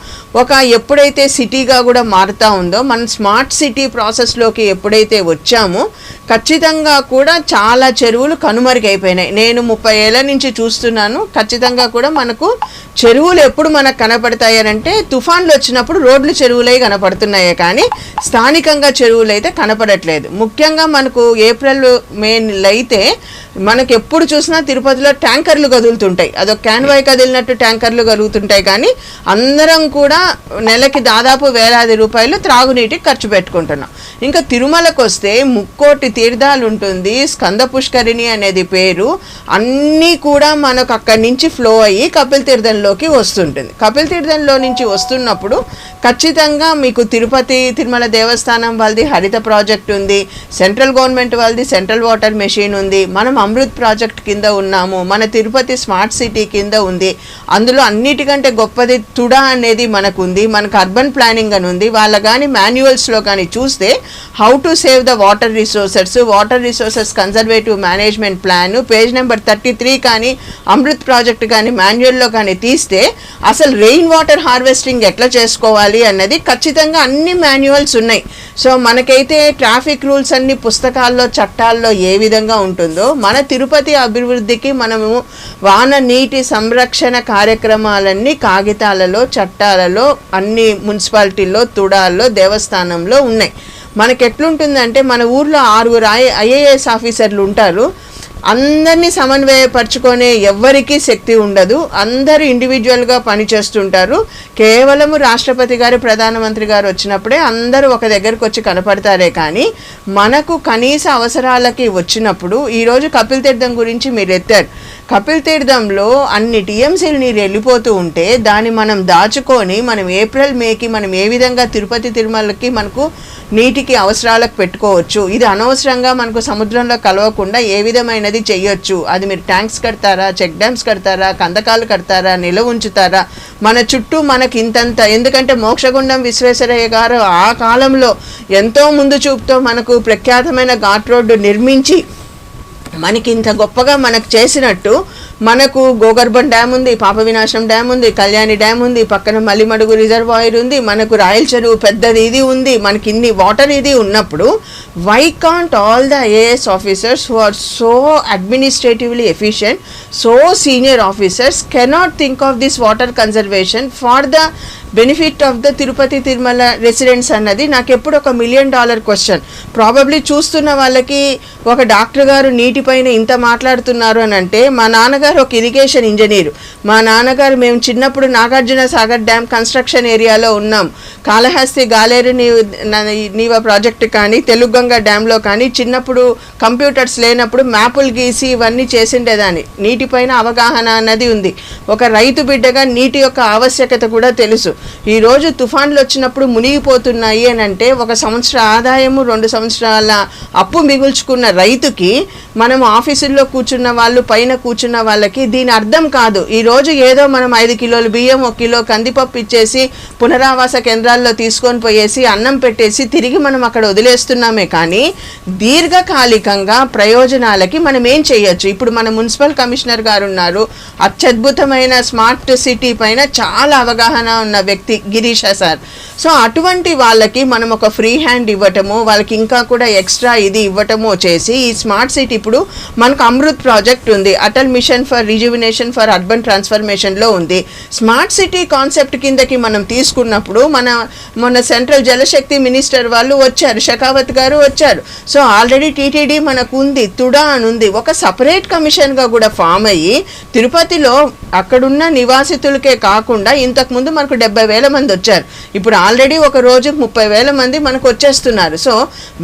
ఎప్పుడైతే సిటీగా కూడా మారుతూ ఉందో, మనం స్మార్ట్ సిటీ ప్రాసెస్లోకి ఎప్పుడైతే వచ్చామో ఖచ్చితంగా కూడా చాలా చెరువులు కనుమరుగైపోయినాయి. నేను 30 ఏళ్ళ నుంచి చూస్తున్నాను. ఖచ్చితంగా కూడా మనకు చెరువులు ఎప్పుడు మనకు కనపడతాయనంటే తుఫాన్లు వచ్చినప్పుడు రోడ్లు చెరువులై కనపడుతున్నాయే కానీ స్థానికంగా చెరువులు అయితే కనపడట్లేదు. ముఖ్యంగా మనకు ఏప్రిల్ మే అయితే మనకు ఎప్పుడు చూసినా తిరుపతిలో ట్యాంకర్లు కదులుతుంటాయి. అదొక క్యాన్వాయ్ కదిలినట్టు ట్యాంకర్లు కదులుతుంటాయి. కానీ అందరం కూడా నెలకి దాదాపు వేలాది రూపాయలు త్రాగునీటికి ఖర్చు పెట్టుకుంటున్నాం. ఇంకా తిరుమలకు వస్తే 3 తీర్థాలు ఉంటుంది, స్కంద పుష్కరిణి అనేది పేరు. అన్నీ కూడా మనకు అక్కడి నుంచి ఫ్లో అయ్యి కపిల్ తీర్థంలోకి వస్తుంటుంది. కపిల్ తీర్థంలో నుంచి వస్తున్నప్పుడు ఖచ్చితంగా మీకు తిరుపతి తిరుమల దేవస్థానం వాళ్ళది హరిత ప్రాజెక్ట్ ఉంది, సెంట్రల్ గవర్నమెంట్ వాళ్ళది సెంట్రల్ వాటర్ మెషిన్ ఉంది, మనం అమృత్ ప్రాజెక్ట్ కింద ఉన్నాము, మన తిరుపతి స్మార్ట్ సిటీ కింద ఉంది. అందులో అన్నిటికంటే గొప్పది తుడా అనేది మనకు ఉంది, మనకు అర్బన్ ప్లానింగ్ అని ఉంది. వాళ్ళ కానీ మాన్యువల్స్లో కానీ చూస్తే how to save the water resources conservative management plan page number 33 కానీ అమృత్ ప్రాజెక్ట్ కానీ మాన్యువల్లో కానీ తీస్తే అసలు రెయిన్ వాటర్ హార్వెస్టింగ్ ఎట్లా చేసుకోవాలి అన్నది ఖచ్చితంగా అన్ని మాన్యువల్స్ ఉన్నాయి. సో మనకైతే ట్రాఫిక్ రూల్స్ అన్ని పుస్తకాల్లో చట్టాల్లో ఏ విధంగా ఉంటుందో మన తిరుపతి అభివృద్ధికి మనము వాన నీటి సంరక్షణ కార్యక్రమాలన్నీ కాగితాలలో చట్టాలలో అన్ని మున్సిపాలిటీల్లో తుడాల్లో దేవస్థానంలో ఉన్నాయి. మనకి ఎట్లుంటుందంటే మన ఊర్లో 6 IAS ఆఫీసర్లు ఉంటారు. అందరినీ సమన్వయపరచుకునే ఎవ్వరికీ శక్తి ఉండదు. అందరూ ఇండివిజువల్గా పనిచేస్తుంటారు. కేవలము రాష్ట్రపతి గారు ప్రధానమంత్రి గారు వచ్చినప్పుడే అందరూ ఒక దగ్గరకు వచ్చి కనపడతారే కానీ మనకు కనీస అవసరాలకి వచ్చినప్పుడు ఈరోజు కపిల్ తీర్థం గురించి మీరు ఎత్తారు. కపిల్ తీర్థంలో అన్ని టీఎంసీలు నీరు వెళ్ళిపోతూ ఉంటే దాన్ని మనం దాచుకొని మనం ఏప్రిల్ మేకి మనం ఏ విధంగా తిరుపతి తిరుమలకి మనకు నీటికి అవసరాలకు పెట్టుకోవచ్చు. ఇది అనవసరంగా మనకు సముద్రంలో కలవకుండా ఏ విధమైనది చేయొచ్చు. అది మీరు ట్యాంక్స్ కడతారా, చెక్ డ్యామ్స్ కడతారా, కందకాలు కడతారా, నిలవ ఉంచుతారా, మన చుట్టూ మనకి ఇంతంత. ఎందుకంటే మోక్షగుండం విశ్వేశ్వరయ్య గారు ఆ కాలంలో ఎంతో ముందు చూపుతో మనకు ప్రఖ్యాతమైన ఘాట్ రోడ్డు నిర్మించి మనకి ఇంత గొప్పగా మనకు చేసినట్టు మనకు గోగర్భం డ్యామ్ ఉంది, పాప వినాశనం డ్యామ్ ఉంది, కళ్యాణి డ్యామ్ ఉంది, పక్కన మల్లిమడుగు రిజర్వాయర్ ఉంది, మనకు రాయల చెరువు పెద్దది ఇది ఉంది, మనకి ఇన్ని వాటర్ ఇది ఉన్నప్పుడు why can't all the IAS officers who are so administratively efficient, so senior officers cannot think of this water conservation for the benefit of the Tirupati Tirumala residents అన్నది నాకు ఎప్పుడు ఒక $1 మిలియన్ క్వశ్చన్. ప్రాబబ్లీ చూస్తున్న వాళ్ళకి ఒక డాక్టర్ గారు నీటిపైన ఇంత మాట్లాడుతున్నారు అని అంటే, మా నాన్నగారు ఒక ఇరిగేషన్ ఇంజనీరు. మా నాన్నగారు మేము చిన్నప్పుడు నాగార్జున సాగర్ డ్యామ్ కన్స్ట్రక్షన్ ఏరియాలో ఉన్నాం. కాళహస్తి గాలేరు నీవా ప్రాజెక్టు కానీ తెలుగంగ డ్యాంలో కానీ చిన్నప్పుడు కంప్యూటర్స్ లేనప్పుడు మ్యాపులు గీసి ఇవన్నీ చేసిండేదాన్ని. నీటిపైన అవగాహన అన్నది ఉంది. ఒక రైతు బిడ్డగా నీటి యొక్క ఆవశ్యకత కూడా తెలుసు. ఈరోజు తుఫాన్లు వచ్చినప్పుడు మునిగిపోతున్నాయి అని అంటే, ఒక సంవత్సర ఆదాయము 2 సంవత్సరాల అప్పు మిగుల్చుకున్న రైతుకి, మనం ఆఫీసుల్లో కూర్చున్న వాళ్ళు, పైన కూర్చున్న వాళ్ళకి దీని అర్థం కాదు. ఈరోజు ఏదో మనం 5 కిలోలు బియ్యం, 1 కిలో కందిపప్పు ఇచ్చేసి పునరావాస కేంద్రాల్లో తీసుకొని పోయేసి అన్నం పెట్టేసి తిరిగి మనం అక్కడ వదిలేస్తున్నామే కానీ, దీర్ఘకాలికంగా ప్రయోజనాలకి మనం ఏం చేయొచ్చు. ఇప్పుడు మన మున్సిపల్ కమిషనర్ గారు ఉన్నారు, అత్యద్భుతమైన స్మార్ట్ సిటీ పైన చాలా అవగాహన ఉన్న వ్యక్తి గిరీష సార్. సో అటువంటి వాళ్ళకి మనం ఒక ఫ్రీ హ్యాండ్ ఇవ్వటము, వాళ్ళకి ఇంకా కూడా ఎక్స్ట్రా ఇది ఇవ్వటము చేసి, ఈ స్మార్ట్ సిటీ ఇప్పుడు మనకు అమృత్ ప్రాజెక్ట్ ఉంది, Atal mission for rejuvenation for urban ట్రాన్స్ఫర్మేషన్లో ఉంది. స్మార్ట్ సిటీ కాన్సెప్ట్ కిందకి మనం తీసుకున్నప్పుడు మన సెంట్రల్ జలశక్తి మినిస్టర్ వాళ్ళు వచ్చారు, షెకావత్ గారు వచ్చారు. సో ఆల్రెడీ టీటీడీ మనకు ఉంది, తుడా అని ఉంది. ఒక సపరేట్ కమిషన్గా కూడా ఫామ్ అయ్యి తిరుపతిలో అక్కడున్న నివాసితులకే కాకుండా ఇంతకుముందు మనకు 70,000 మంది వచ్చారు. ఇప్పుడు ఆల్రెడీ ఒక రోజు 30,000 మంది మనకు వచ్చేస్తున్నారు. సో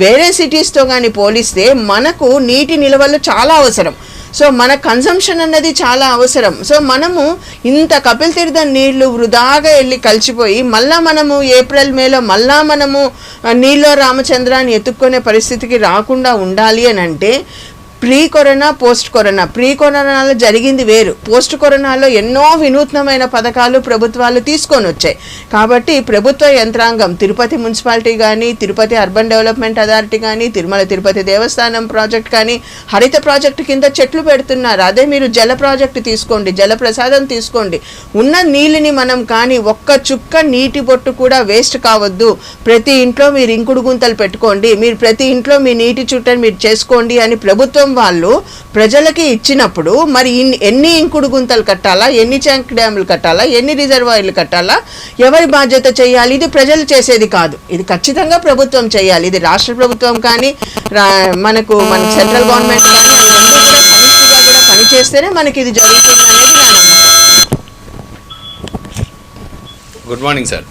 వేరే సిటీస్తో కానీ పోలిస్తే మనకు నీటి నిల్వలు చాలా అవసరం. సో మన కన్సంప్షన్ అన్నది చాలా అవసరం. సో మనము ఇంత కపిల్ తీర్థం నీళ్లు వృధాగా వెళ్ళి కలిసిపోయి మళ్ళా మనము ఏప్రిల్ మేలో మళ్ళా మనము నీళ్ళో రామచంద్రాన్ని ఎత్తుక్కునే పరిస్థితికి రాకుండా ఉండాలి అని అంటే, pre corona post corona, pre కరోనాలో జరిగింది వేరు, పోస్ట్ కరోనాలో ఎన్నో వినూత్నమైన పథకాలు ప్రభుత్వాలు తీసుకొని వచ్చాయి. కాబట్టి ప్రభుత్వ యంత్రాంగం, తిరుపతి మున్సిపాలిటీ కానీ, తిరుపతి అర్బన్ డెవలప్మెంట్ అథారిటీ కానీ, తిరుమల తిరుపతి దేవస్థానం ప్రాజెక్ట్ కానీ, హరిత ప్రాజెక్టు కింద చెట్లు పెడుతున్నారు. అదే మీరు జల ప్రాజెక్టు తీసుకోండి, జల ప్రసాదం తీసుకోండి. ఉన్న నీళ్ళని మనం కానీ ఒక్క చుక్క నీటి బొట్టు కూడా వేస్ట్ కావద్దు, ప్రతి ఇంట్లో మీరు ఇంకుడు గుంతలు పెట్టుకోండి, మీరు ప్రతి ఇంట్లో మీ నీటి చుట్టని మీరు చేసుకోండి అని ప్రభుత్వం వాళ్ళు ప్రజలకి ఇచ్చినప్పుడు, మరి ఎన్ని ఇంకుడు గుంతలు కట్టాలా, ఎన్ని ట్యాంక్ డ్యాములు కట్టాలా, ఎన్ని రిజర్వాయర్లు కట్టాలా, ఎవరి బాధ్యత చేయాలి? ఇది ప్రజలు చేసేది కాదు, ఇది ఖచ్చితంగా ప్రభుత్వం చేయాలి. ఇది రాష్ట్ర ప్రభుత్వం కానీ మనకు సెంట్రల్ గవర్నమెంట్ కానీ అందరూ కూడా సమిష్టిగా కూడా పనిచేస్తేనే మనకి ఇది జరుగుతుంది అనేది నా నమ్మకం. Good morning sir.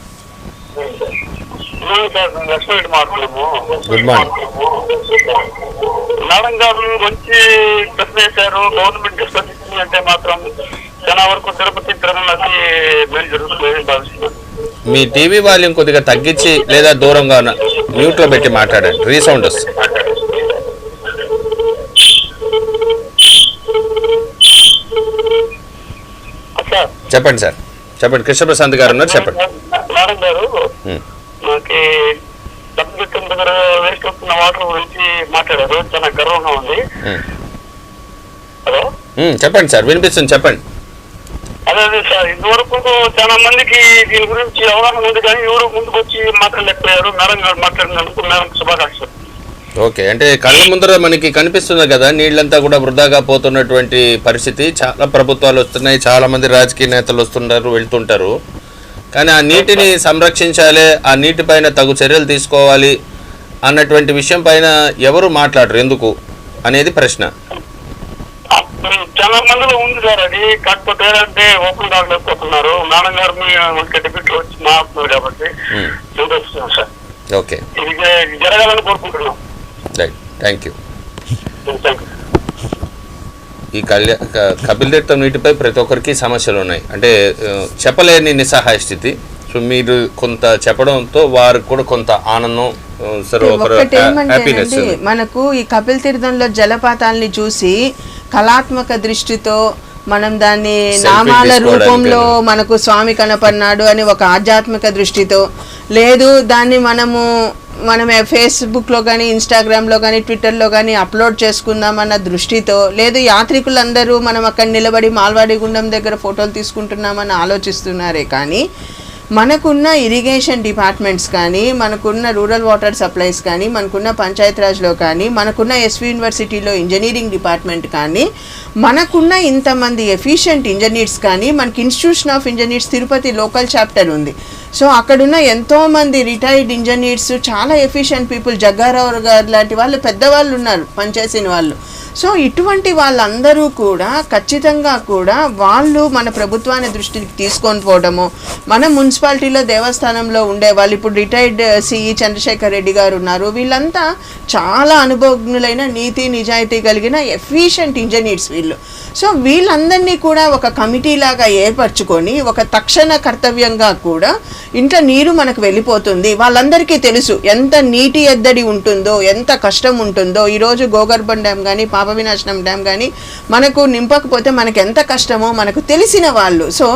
Good morning. Madam గారు వచ్చి ప్రశ్న వేశారు, గవర్నమెంట్ స్పందించింది అంటే మాత్రం చాలా వరకు తిరుపతి తిరుమలకి మేలు జరుగుతుంది భావిస్తున్నాను. మీ టీవీ వాల్యూమ్ కొద్దిగా తగ్గించి లేదా దూరంగా మ్యూట్లో పెట్టి మాట్లాడండి, రీసౌండ్ వస్తుంది. చెప్పండి సార్, చెప్పండి. కృష్ణప్రశాంత్ గారు ఉన్నారు, చెప్పండి. మేడం గారు, నాకు డబ్బులు దగ్గర వేస్ట్ వస్తున్న వాటర్ గురించి మాట్లాడారు, చాలా గర్వంగా ఉంది. హలో, చెప్పండి సార్, వినిపిస్తుంది, చెప్పండి. అదే సార్, ఇంతవరకు చాలా మందికి దీని గురించి అవగాహన ఉంది కానీ ఎవరు ముందుకు వచ్చి మాట్లాడలేకపోయారు. మేడం గారు మాట్లాడినందుకు మేడం శుభాకాంక్షలు. ఓకే, అంటే కళ్ళ ముందర మనకి కనిపిస్తుంది కదా నీళ్ళంతా కూడా వృధాగా పోతున్నటువంటి పరిస్థితి. చాలా ప్రభుత్వాలు వస్తున్నాయి, చాలా మంది రాజకీయ నేతలు వస్తుంటారు, వెళ్తుంటారు. కానీ ఆ నీటిని సంరక్షించాలి, ఆ నీటి పైన తగు చర్యలు తీసుకోవాలి అన్నటువంటి విషయం పైన ఎవరు మాట్లాడరు, ఎందుకు అనేది ప్రశ్న. చాలా మందిలో ఉంది సార్ అది, కాకపోతే అంటే ఓపెన్ కాలేకపోతున్నారు. మేడం గారు మీ డిబేట్లో వచ్చి మాట్లాడుతున్నారు కాబట్టి సంతోషిస్తున్నాం సార్. ఓకే, ఇది జరగాలని కోరుకుంటున్నాం. Right, thank you. Thank you. ఈ కపిల్ తీర్థం నీటిపై ప్రతి ఒక్కరికి సమస్యలు ఉన్నాయి, అంటే చెప్పలేని నిస్సహాయ స్థితి. సో మీరు కొంత చెప్పడంతో వారికి కూడా కొంత ఆనందం, హ్యాపీనెస్. మనకు ఈ కపిల్ తీర్థంలో జలపాతాలని చూసి కళాత్మక దృష్టితో మనం దాన్ని నామాల రూపంలో మనకు స్వామి కనపన్నాడు అని ఒక ఆధ్యాత్మిక దృష్టితో, లేదు దాన్ని మనం ఫేస్బుక్లో కానీ, ఇన్స్టాగ్రామ్లో కానీ, ట్విట్టర్లో కానీ అప్లోడ్ చేసుకుందామన్న దృష్టితో, లేదు యాత్రికులందరూ మనం అక్కడ నిలబడి మాల్వాడి గుండం దగ్గర ఫోటోలు తీసుకుంటున్నామని ఆలోచిస్తున్నారే కానీ, మనకున్న ఇరిగేషన్ డిపార్ట్మెంట్స్ కానీ, మనకున్న రూరల్ వాటర్ సప్లైస్ కానీ, మనకున్న పంచాయతీరాజ్లో కానీ, మనకున్న ఎస్వి యూనివర్సిటీలో ఇంజనీరింగ్ డిపార్ట్మెంట్ కానీ, మనకున్న ఇంతమంది ఎఫిషియెంట్ ఇంజనీర్స్ కానీ, మనకి institution of engineers Tirupati local chapter ఉంది. సో అక్కడున్న ఎంతోమంది రిటైర్డ్ ఇంజనీర్స్, చాలా ఎఫిషియెంట్ పీపుల్, జగ్గారావు గారు లాంటి వాళ్ళు పెద్దవాళ్ళు ఉన్నారు పనిచేసిన వాళ్ళు. సో ఇటువంటి వాళ్ళందరూ కూడా ఖచ్చితంగా కూడా వాళ్ళు మన ప్రభుత్వాన్ని దృష్టికి తీసుకొని పోవడము, మన మున్సిపాలిటీలో దేవస్థానంలో ఉండే వాళ్ళు, ఇప్పుడు రిటైర్డ్ సిఈ చంద్రశేఖర్ రెడ్డి గారు ఉన్నారు, వీళ్ళంతా చాలా అనుభవజ్ఞులైన నీతి నిజాయితీ కలిగిన ఎఫిషియెంట్ ఇంజనీర్స్ వీళ్ళు. సో వీళ్ళందరినీ కూడా ఒక కమిటీ లాగా ఏర్పరచుకొని ఒక తక్షణ కర్తవ్యంగా కూడా ఇంట్లో నీరు మనకు వెళ్ళిపోతుంది, వాళ్ళందరికీ తెలుసు ఎంత నీటి ఎద్దడి ఉంటుందో, ఎంత కష్టం ఉంటుందో. ఈరోజు గోగర్భం డ్యామ్ కానీ, పాప వినాశనం డ్యామ్ కానీ మనకు నింపకపోతే మనకు ఎంత కష్టమో మనకు తెలిసిన వాళ్ళు. సో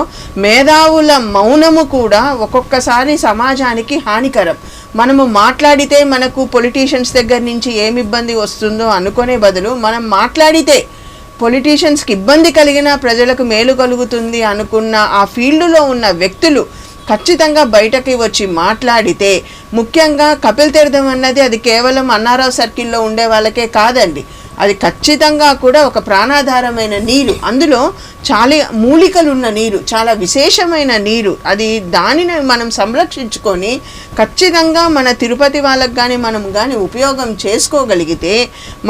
మేధావుల మౌనము కూడా ఒక్కొక్కసారి సమాజానికి హానికరం. మనము మాట్లాడితే మనకు పొలిటీషియన్స్ దగ్గర నుంచి ఏమి ఇబ్బంది వస్తుందో అనుకునే బదులు, మనం మాట్లాడితే పొలిటీషియన్స్కి ఇబ్బంది కలిగిన ప్రజలకు మేలు కలుగుతుంది అనుకున్న ఆ ఫీల్డ్లో ఉన్న వ్యక్తులు ఖచ్చితంగా బయటకి వచ్చి మాట్లాడితే, ముఖ్యంగా కపిల్ తీర్థం అన్నది అది కేవలం అన్నారావు సర్కిల్లో ఉండే వాళ్ళకే కాదండి, అది ఖచ్చితంగా కూడా ఒక ప్రాణాధారమైన నీరు, అందులో చాలా మూలికలు ఉన్న నీరు, చాలా విశేషమైన నీరు. అది దానిని మనం సంరక్షించుకొని ఖచ్చితంగా మన తిరుపతి వాళ్ళకి కానీ మనం కానీ ఉపయోగం చేసుకోగలిగితే,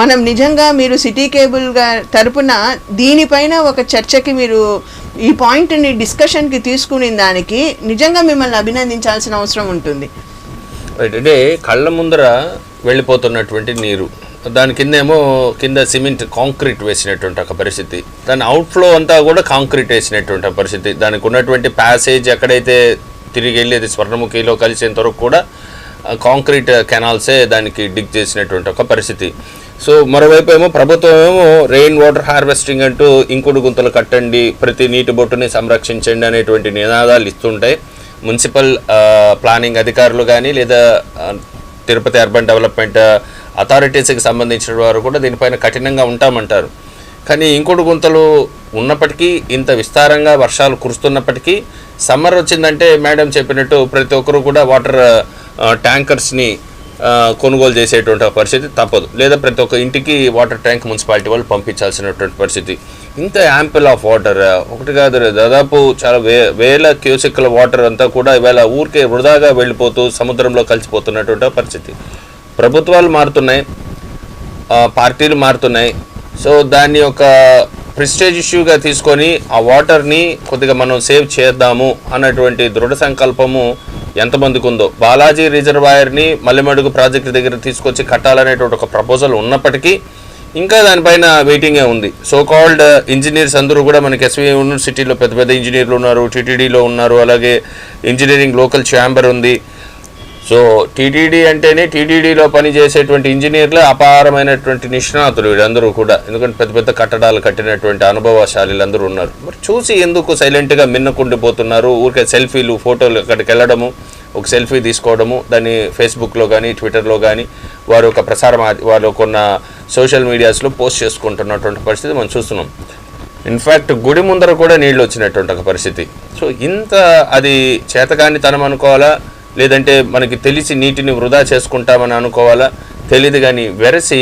మనం నిజంగా మీరు సిటీ కేబుల్ తరపున దీనిపైన ఒక చర్చకి మీరు ఈ పాయింట్ని డిస్కషన్కి తీసుకునే దానికి నిజంగా మిమ్మల్ని అభినందించాల్సిన అవసరం ఉంటుంది. అంటే కళ్ళ ముందర వెళ్ళిపోతున్నటువంటి నీరు, దాని కింద సిమెంట్ కాంక్రీట్ వేసినటువంటి ఒక పరిస్థితి, దాని అవుట్ఫ్లో అంతా కూడా కాంక్రీట్ వేసినటువంటి పరిస్థితి, దానికి ఉన్నటువంటి ప్యాసేజ్ ఎక్కడైతే తిరిగి వెళ్ళేది స్వర్ణముఖిలో కలిసేంత వరకు కూడా కాంక్రీట్ కెనాల్సే దానికి డిగ్ చేసినటువంటి ఒక పరిస్థితి. సో మరోవైపు ఏమో ప్రభుత్వం ఏమో రెయిన్ వాటర్ హార్వెస్టింగ్ అంటూ ఇంకుడు గుంతలు కట్టండి, ప్రతి నీటి బొట్టుని సంరక్షించండి అనేటువంటి నినాదాలు ఇస్తుంటాయి. మున్సిపల్ ప్లానింగ్ అధికారులు కానీ లేదా తిరుపతి అర్బన్ డెవలప్మెంట్ అథారిటీస్కి సంబంధించిన వారు కూడా దీనిపైన కఠినంగా ఉంటామంటారు. కానీ ఇంకుడు గుంతలు ఉన్నప్పటికీ, ఇంత విస్తారంగా వర్షాలు కురుస్తున్నప్పటికీ, సమ్మర్ వచ్చిందంటే మేడం చెప్పినట్టు ప్రతి ఒక్కరు కూడా వాటర్ ట్యాంకర్స్ని కొనుగోలు చేసేటువంటి పరిస్థితి తప్పదు, లేదా ప్రతి ఒక్క ఇంటికి వాటర్ ట్యాంక్ మున్సిపాలిటీ వాళ్ళు పంపించాల్సినటువంటి పరిస్థితి. ఇంత యాంపిల్ ఆఫ్ వాటర్, ఒకటి కాదు దాదాపు చాలా వేల క్యూసెక్ల వాటర్ అంతా కూడా ఇవాళ ఊరికే వృధాగా వెళ్ళిపోతూ సముద్రంలో కలిసిపోతున్నటువంటి పరిస్థితి. ప్రభుత్వాలు మారుతున్నాయి, పార్టీలు మారుతున్నాయి. సో దాన్ని ఒక ప్రెస్టేజ్ ఇష్యూగా తీసుకొని ఆ వాటర్ని కొద్దిగా మనం సేవ్ చేద్దాము అన్నటువంటి దృఢ సంకల్పము ఎంతమందికి ఉందో. బాలాజీ రిజర్వాయర్ని మల్లెమడుగు ప్రాజెక్టు దగ్గర తీసుకొచ్చి కట్టాలనేటువంటి ఒక ప్రపోజల్ ఉన్నప్పటికీ ఇంకా దానిపైన వెయిటింగే ఉంది. సో కాల్డ్ ఇంజనీర్స్ అందరూ కూడా మనకి ఎస్వి యూనివర్సిటీలో పెద్ద పెద్ద ఇంజనీర్లు ఉన్నారు, టీటీడీలో ఉన్నారు, అలాగే ఇంజనీరింగ్ లోకల్ ఛాంబర్ ఉంది. సో టీటీడీ అంటేనే టీటీడీలో పనిచేసేటువంటి ఇంజనీర్లు అపారమైనటువంటి నిష్ణాతులు వీళ్ళందరూ కూడా, ఎందుకంటే పెద్ద పెద్ద కట్టడాలు కట్టినటువంటి అనుభవశాలీలు అందరూ ఉన్నారు. మరి చూసి ఎందుకు సైలెంట్గా మిన్నకుండిపోతున్నారు? ఊరికే సెల్ఫీలు, ఫోటోలు అక్కడికి వెళ్ళడము, ఒక సెల్ఫీ తీసుకోవడము, దాన్ని ఫేస్బుక్లో కానీ ట్విట్టర్లో కానీ వారు ఒక వాళ్ళు కొన్న సోషల్ మీడియాస్లో పోస్ట్ చేసుకుంటున్నటువంటి పరిస్థితి మనం చూస్తున్నాం. ఇన్ఫ్యాక్ట్ గుడి ముందర కూడా నీళ్ళు వచ్చినటువంటి ఒక పరిస్థితి. సో ఇంత అది చేతకానితనం అనుకోవాలా, లేదంటే మనకి తెలిసి నీటిని వృధా చేసుకుంటామని అనుకోవాలా తెలియదు. కానీ వెరసి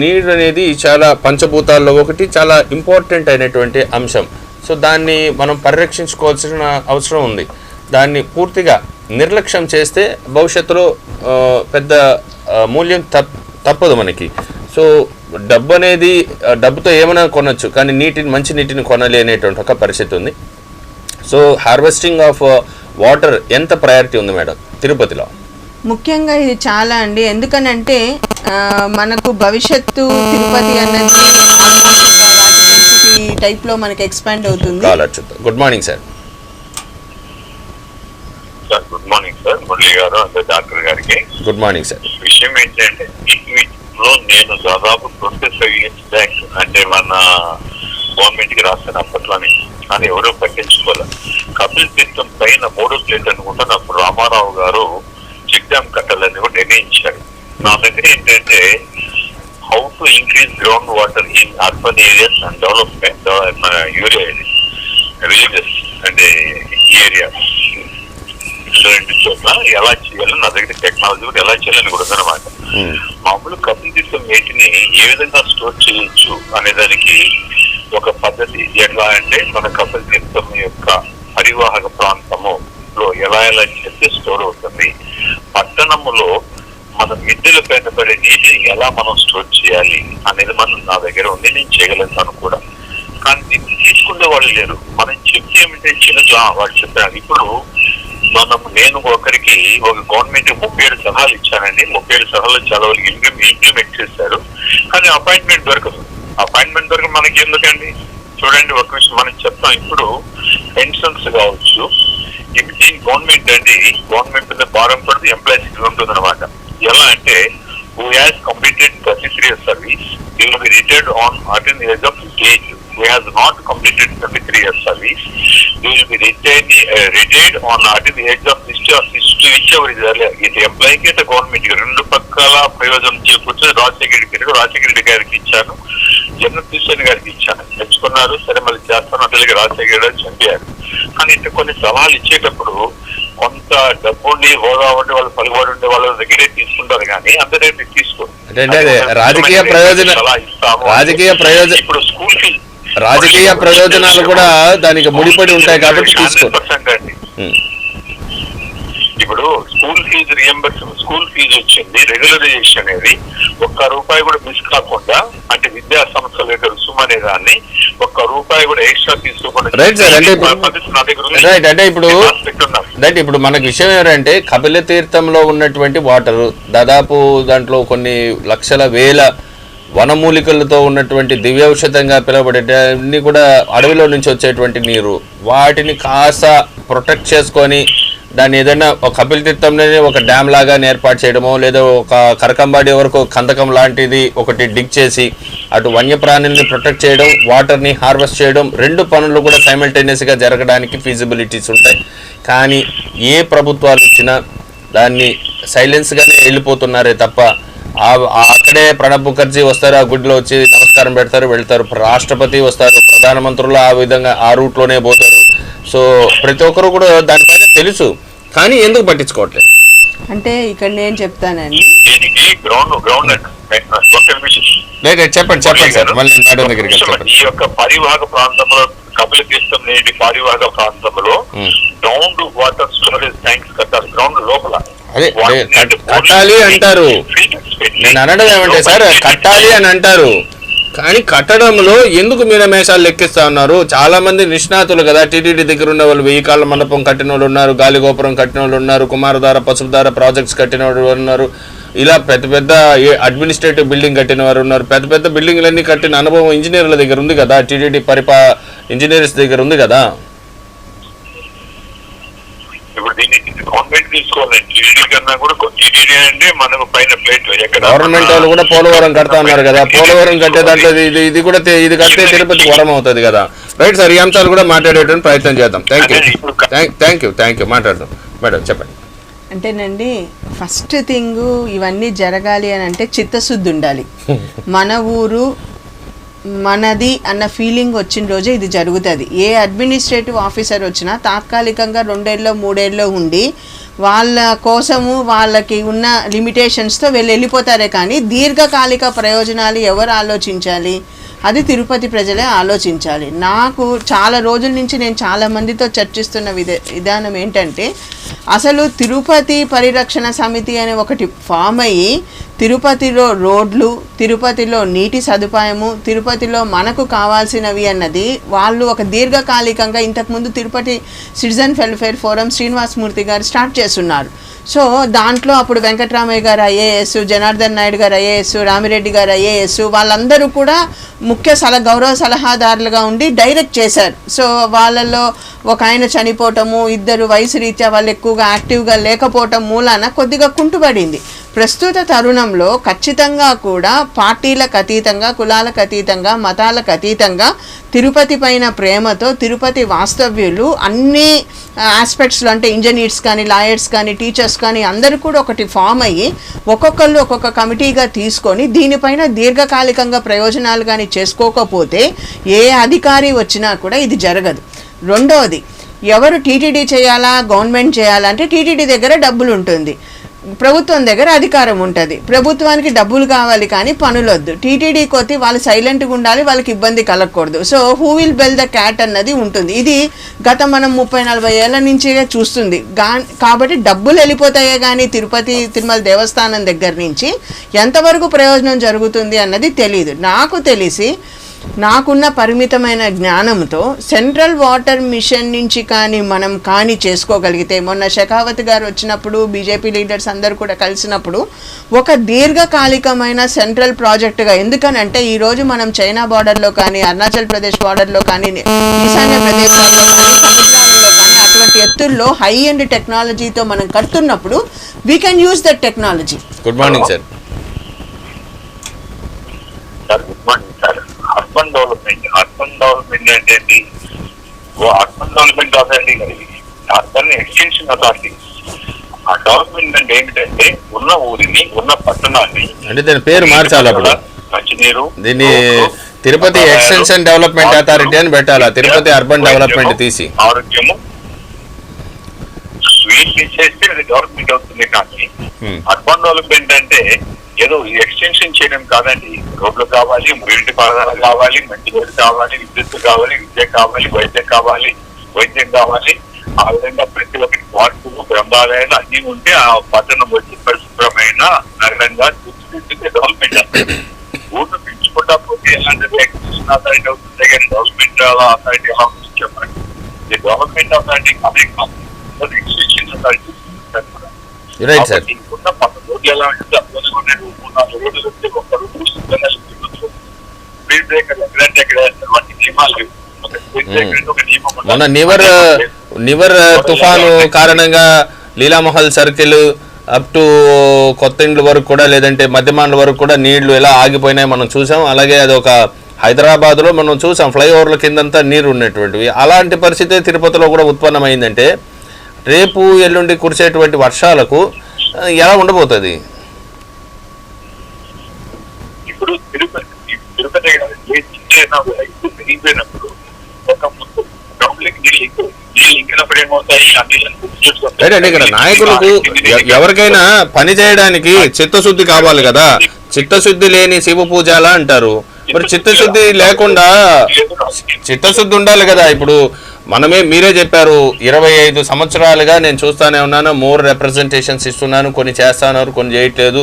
నీరు అనేది చాలా పంచభూతాల్లో ఒకటి, చాలా ఇంపార్టెంట్ అయినటువంటి అంశం. సో దాన్ని మనం పరిరక్షించుకోవాల్సిన అవసరం ఉంది. దాన్ని పూర్తిగా నిర్లక్ష్యం చేస్తే భవిష్యత్తులో పెద్ద మూల్యం తప్పదు మనకి. సో డబ్బు అనేది, డబ్బుతో ఏమైనా కొనొచ్చు, కానీ మంచి నీటిని కొనలేనేటువంటి ఒక పరిస్థితి ఉంది. సో హార్వెస్టింగ్ ఆఫ్ వాటర్ ఎంత ప్రయారిటీ ఉంది మేడం తిరుపతిలో? ముఖ్యంగా ఇది చాలా అండి, ఎందుకనంటే మనకు భవిష్యత్తు తిరుపతి అన్నది సిటీ టైప్లో మనకి ఎక్స్పాండ్ అవుతుంది. Good morning sir. Good morning sir, Murali గారు అంటే డాక్టర్ గారికి గుడ్ మార్నింగ్ సార్. విషయం ఏంటంటే నేను దాదాపు 25 years బ్యాక్ అంటే మన గవర్నమెంట్ కి రాస్తాను అప్పట్లోనే, కానీ ఎవరో పట్టించుకోవాలి. కపిల్ తీర్థం పైన 3వ ప్లేట్ అనుకుంటాను అప్పుడు రామారావు గారు చెక్ డ్యామ్ కట్టాలని కూడా నిర్ణయించారు. నా దగ్గర ఏంటంటే how to increase ground water in urban areas and development villages అంటే ఏరియా. రెండు చోట్ల ఎలా చేయాలో నా దగ్గర టెక్నాలజీ కూడా ఎలా చేయాలని కూడా ఉందన్నమాట. మామూలు కపిల్ తీర్థం నీటిని ఏ విధంగా స్టోర్ చేయొచ్చు అనే దానికి ఒక పద్ధతి. ఎట్లా అంటే మన కపిల్ తీర్థం యొక్క పరివాహక ప్రాంతములో ఎలా చేస్తే స్టోర్ అవుతుంది, పట్టణములో మన మిద్దెల పైన పడే నీటిని ఎలా మనం స్టోర్ చేయాలి అనేది నా దగ్గర ఉంది, నేను చేయగలుగుతాను కూడా. కానీ దీన్ని తీసుకునే వాళ్ళు లేరు. మనం చెప్తే ఏమిటంటే చిన్న వాళ్ళు చెప్పారు. ఇప్పుడు నేను ఒకరికి ఒక గవర్నమెంట్ 37 సలహాలు ఇచ్చానండి. 37 సలహాలు చాలా వరకు ఇంప్లిమెంట్ చేశారు. కానీ అపాయింట్మెంట్ దొరకదు. అపాయింట్మెంట్ దొరకదు మనకి ఎందుకండి? చూడండి, ఒక విషయం మనం చెప్తాం. ఇప్పుడు పెన్షన్స్ కావచ్చు, ఇప్పుడు దీని గవర్నమెంట్ అండి, గవర్నమెంట్ మీద భారం పడితే ఎంప్లాయీస్ ఉంటుంది అనమాట. ఎలా అంటే who has completed 33 years service, he will be retired on certain age of age. Who has not completed 33 years service, he will be retired on certain age of 60 or 60 whichever is earlier. ఇది ఎంప్లాయీకి అయితే government రెండు పక్కల ప్రయోజనం చేకూర్చి రాజశేఖర రెడ్డి గారికి ఇచ్చాను, జగన్ కిషన్ గారికి ఇచ్చాను, తెచ్చుకున్నారు. సరే మళ్ళీ చేస్తాను అంటే రాజశేఖర గారు చంపారు. కానీ ఇట్లా కొన్ని సలహాలు ఇచ్చేటప్పుడు కొంత డబ్బు ఉండి, హోదా ఉండి, వాళ్ళు పలుకుబడి ఉండే వాళ్ళ దగ్గరే తీసుకుంటారు. కానీ అందరైతే తీసుకోరు. రాజకీయ ప్రయోజనాలు కూడా దానికి ముడిపడి ఉంటాయి కాబట్టి తీసుకోరు. ఇప్పుడు school fees reimbursement, school fees వచ్చింది, రెగ్యులరైజేషన్ అనేది ₹1 కూడా మిస్ కాకుండా, అంటే విద్యా సంస్థల యొక్క రుసుము అనే దాన్ని ₹1 కూడా ఎక్స్ట్రా తీసుకోకుండా. ఇప్పుడు మనకు విషయం ఏంటంటే కపిల తీర్థంలో ఉన్నటువంటి వాటర్ దాదాపు దాంట్లో కొన్ని లక్షల వేల వనమూలికలతో ఉన్నటువంటి దివ్యౌషధంగా పిలువబడే అన్ని కూడా అడవిలో నుంచి వచ్చేటువంటి నీరు, వాటిని కాస్త ప్రొటెక్ట్ చేసుకొని దాన్ని ఏదైనా ఒక కపిల తీర్థంలోనే ఒక డ్యామ్ లాగా ఏర్పాటు చేయడమో, లేదా ఒక కరకంబాడి వరకు కందకం లాంటిది ఒకటి డిగ్ చేసి అటు వన్యప్రాణుల్ని ప్రొటెక్ట్ చేయడం, వాటర్ని హార్వెస్ట్ చేయడం, రెండు పనులు కూడా సైమల్టేనియస్గా జరగడానికి ఫీజిబిలిటీస్ ఉంటాయి. కానీ ఏ ప్రభుత్వాలు వచ్చినా దాన్ని సైలెన్స్గానే వెళ్ళిపోతున్నారే తప్ప అక్కడే ప్రణబ్ ముఖర్జీ వస్తారు, ఆ గుడిలో వచ్చి నమస్కారం పెడతారు, వెళ్తారు. రాష్ట్రపతి వస్తారు, ప్రధానమంత్రులు ఆ విధంగా ఆ రూట్లోనే పోతారు. సో ప్రతి ఒక్కరు కూడా దానిపైన తెలుసు, కానీ ఎందుకు పట్టించుకోవట్లేదు అంటే ఇక్కడ నేను చెప్తానండి. చెప్పండి సార్, మళ్ళీ మేడం దగ్గరికి చెప్పండి. ఈ యొక్క పరివాహక ప్రాంతంలో, కపిల తీర్థం నీటి పరివాహక ప్రాంతంలో గ్రౌండ్ వాటర్ స్టోరేజ్ ట్యాంక్స్ కట్టాలి. గ్రౌండ్ లోపల అదే కట్టాలి అంటారు. నేను అనడం ఏమంటే సార్, కట్టాలి అని అంటారు, కానీ కట్టడంలో ఎందుకు మీనమేషాలు లెక్కిస్తా ఉన్నారు? చాలా మంది నిష్ణాతులు కదా, టీటీడీ దగ్గర ఉన్న వాళ్ళు 1000 కాళ్ళ మండపం కట్టిన వాళ్ళు ఉన్నారు, గాలిగోపురం కట్టిన వాళ్ళు ఉన్నారు, కుమారధార పసుపుధార ప్రాజెక్ట్స్ కట్టిన వాళ్ళు ఉన్నారు, ఇలా పెద్ద పెద్ద అడ్మినిస్ట్రేటివ్ బిల్డింగ్ కట్టిన వారు ఉన్నారు. పెద్ద పెద్ద బిల్డింగ్లన్నీ కట్టిన అనుభవం ఇంజనీర్ల దగ్గర ఉంది కదా, టీటీడీ ఇంజనీర్స్ దగ్గర ఉంది కదా. ఇప్పుడు దీన్ని గవర్నమెంట్ తీసుకోవాలండి. టీటీడీ కన్నా కూడా టీటీడీ అంటే మనకు పైన ప్లేట్ గవర్నమెంట్ వాళ్ళు కూడా పోలవరం కడతా ఉన్నారు కదా, పోలవరం కట్టే దాంట్లో ఇది కూడా ఇది కడితే తిరుపతికి వరం అవుతుంది కదా. రైట్ సార్, ఈ అంశాలు కూడా మాట్లాడేటువంటి ప్రయత్నం చేద్దాం. థ్యాంక్ యూ మాట్లాడదాం. మేడం చెప్పండి. అంటేనండి, ఫస్ట్ థింగ్ ఇవన్నీ జరగాలి అని అంటే చిత్తశుద్ధి ఉండాలి. మన ఊరు మనది అన్న ఫీలింగ్ వచ్చిన రోజే ఇది జరుగుతుంది. ఏ అడ్మినిస్ట్రేటివ్ ఆఫీసర్ వచ్చినా తాత్కాలికంగా 2 ఏళ్ళో 3 ఏళ్ళో ఉండి వాళ్ళ కోసము వాళ్ళకి ఉన్న లిమిటేషన్స్తో వెళ్ళిపోతారే కానీ దీర్ఘకాలిక ప్రయోజనాలు ఎవరు ఆలోచించాలి? అది తిరుపతి ప్రజలే ఆలోచించాలి. నాకు చాలా రోజుల నుంచి నేను చాలామందితో చర్చిస్తున్న విధానం ఏంటంటే, అసలు తిరుపతి పరిరక్షణ సమితి అనే ఒకటి ఫామ్ అయ్యి తిరుపతిలో రోడ్లు, తిరుపతిలో నీటి సదుపాయము, తిరుపతిలో మనకు కావాల్సినవి అన్నది వాళ్ళు ఒక దీర్ఘకాలికంగా ఇంతకుముందు Tirupati citizen welfare forum Srinivasamurthy గారు స్టార్ట్ చేస్తున్నారు. సో దాంట్లో అప్పుడు వెంకటరామయ్య గారు ఐఏఎస్, జనార్దన్ నాయుడు గారు ఐఏఎస్, రామిరెడ్డి గారు ఐఏఎస్, వాళ్ళందరూ కూడా ముఖ్య గౌరవ సలహాదారులుగా ఉండి డైరెక్ట్ చేశారు. సో వాళ్ళల్లో ఒక ఆయన చనిపోవటము, 2 వయసు రీత్యా వాళ్ళు ఎక్కువగా యాక్టివ్గా లేకపోవటం మూలాన కొద్దిగా కుంటుపడింది. ప్రస్తుత తరుణంలో ఖచ్చితంగా కూడా పార్టీలకు అతీతంగా, కులాలకు అతీతంగా, మతాలకు అతీతంగా తిరుపతి పైన ప్రేమతో తిరుపతి వాస్తవ్యులు అన్ని ఆస్పెక్ట్స్లో, అంటే ఇంజనీర్స్ కానీ, లాయర్స్ కానీ, టీచర్స్ కానీ అందరూ కూడా ఒకటి ఫామ్ అయ్యి ఒక్కొక్కళ్ళు ఒక్కొక్క కమిటీగా తీసుకొని దీనిపైన దీర్ఘకాలికంగా ప్రయోజనాలు కానీ చేసుకోకపోతే ఏ అధికారి వచ్చినా కూడా ఇది జరగదు. రెండవది, ఎవరు టీటీడీ చేయాలా గవర్నమెంట్ చేయాలా అంటే టీటీడీ దగ్గర డబ్బులు ఉంటుంది, ప్రభుత్వం దగ్గర అధికారం ఉంటుంది. ప్రభుత్వానికి డబ్బులు కావాలి కానీ పనులొద్దు. టీటీడీ కొద్ది వాళ్ళు సైలెంట్గా ఉండాలి, వాళ్ళకి ఇబ్బంది కలగకూడదు. So who will bell the cat అన్నది ఉంటుంది. ఇది గత మనం 30-40 ఏళ్ళ నుంచి చూస్తుంది. కాబట్టి డబ్బులు వెళ్ళిపోతాయే కానీ తిరుమల దేవస్థానం దగ్గర నుంచి ఎంతవరకు ప్రయోజనం జరుగుతుంది అన్నది తెలియదు. నాకు తెలిసి నాకున్న పరిమితమైన జ్ఞానంతో సెంట్రల్ వాటర్ మిషన్ నుంచి మనం చేసుకోగలిగితే, మొన్న షెకావత్ గారు వచ్చినప్పుడు బీజేపీ లీడర్స్ అందరూ కూడా కలిసినప్పుడు ఒక దీర్ఘకాలికమైన సెంట్రల్ ప్రాజెక్టుగా, ఎందుకనంటే ఈరోజు మనం చైనా బార్డర్లో కానీ అరుణాచల్ ప్రదేశ్ బార్డర్లో కానీ ఈశాన్య ప్రదేశాల్లో కానీ సముద్రాలలో కానీ అటువంటి ఎత్తుల్లో హై ఎండ్ టెక్నాలజీతో మనం కడుతున్నప్పుడు we can use that technology. Good morning sir. Good morning sir. Urban development అంటే ఏంటి? Urban development authority urban extension authority. ఆ డెవలప్మెంట్ అంటే ఏమిటంటే ఉన్న ఊరిని, ఉన్న పట్టణాన్ని, అంటే దాని పేరు మార్చాలి, అప్పుడు మంచినీరు, దీన్ని తిరుపతి ఎక్స్టెన్షన్ డెవలప్మెంట్ అథారిటీ అని పెట్టాలా, తిరుపతి అర్బన్ డెవలప్మెంట్ తీసి ఆరోగ్యము స్వీట్ చేస్తే అది డెవలప్మెంట్ అవుతుంది. కానీ అర్బన్ డెవలప్మెంట్ అంటే ఏదో ఎక్స్టెన్షన్ చేయడం కాదండి. రోడ్లు కావాలి, మురికి పదార్థాలు కావాలి, మంచినీరు కావాలి, విద్యుత్ కావాలి, విద్య కావాలి, వైద్యం కావాలి. ఆ విధంగా ప్రతి ఒక్కరి వార్డులు, గ్రంథాలయాలు అన్ని ఉంటే ఆ పట్టణం వచ్చి పరిశుభ్రమైన నగరంగా తీర్చిదిద్దితే డెవలప్మెంట్ అవుతుంది. ఊళ్ళు పెంచుకుంటా పోతే ఎలాంటి ఎక్స్టెన్షన్ అథారిటీ అవుతుంది కానీ డెవలప్మెంట్ అథారిటీ ఎలా ఉంటుంది చెప్పండి. ఈ డెవలప్మెంట్ అథారిటీ కాదే కాదు, ఎక్స్టెన్షన్ అథారిటీ ఉన్న పక్క రోడ్లు ఎలా ఉంటుంది, రోడ్లు వస్తే ఒక రోడ్డు స్పీడ్ బ్రేకర్ ఎక్కడంటే వాటి నియమాలు. మొన్న నివర్ తుఫాను కారణంగా లీలామహల్ సర్కిల్ అప్ టు కొత్త ఇండ్ల వరకు కూడా, లేదంటే మధ్యమాండ్ల వరకు కూడా నీళ్లు ఎలా ఆగిపోయినాయి మనం చూసాం. అలాగే అది ఒక హైదరాబాద్లో మనం చూసాం, ఫ్లైఓవర్ల కిందంతా నీరు ఉన్నటువంటివి. అలాంటి పరిస్థితి తిరుపతిలో కూడా ఉత్పన్నమైందంటే రేపు ఎల్లుండి కురిసేటువంటి వర్షాలకు ఎలా ఉండబోతుంది? ఇప్పుడు తిరుపతి పెరిగిపోయినప్పుడు ఒక ఇక్కడ నాయకులకు ఎవరికైనా పని చేయడానికి చిత్తశుద్ధి కావాలి కదా. చిత్తశుద్ధి లేని శివ పూజాల అంటారు. మరి చిత్తశుద్ధి లేకుండా చిత్తశుద్ధి ఉండాలి కదా. ఇప్పుడు మీరే చెప్పారు 25 సంవత్సరాలుగా నేను చూస్తానే ఉన్నాను, మోర్ రిప్రజెంటేషన్స్ ఇస్తున్నాను, కొన్ని చేస్తున్నారు, కొన్ని చేయట్లేదు,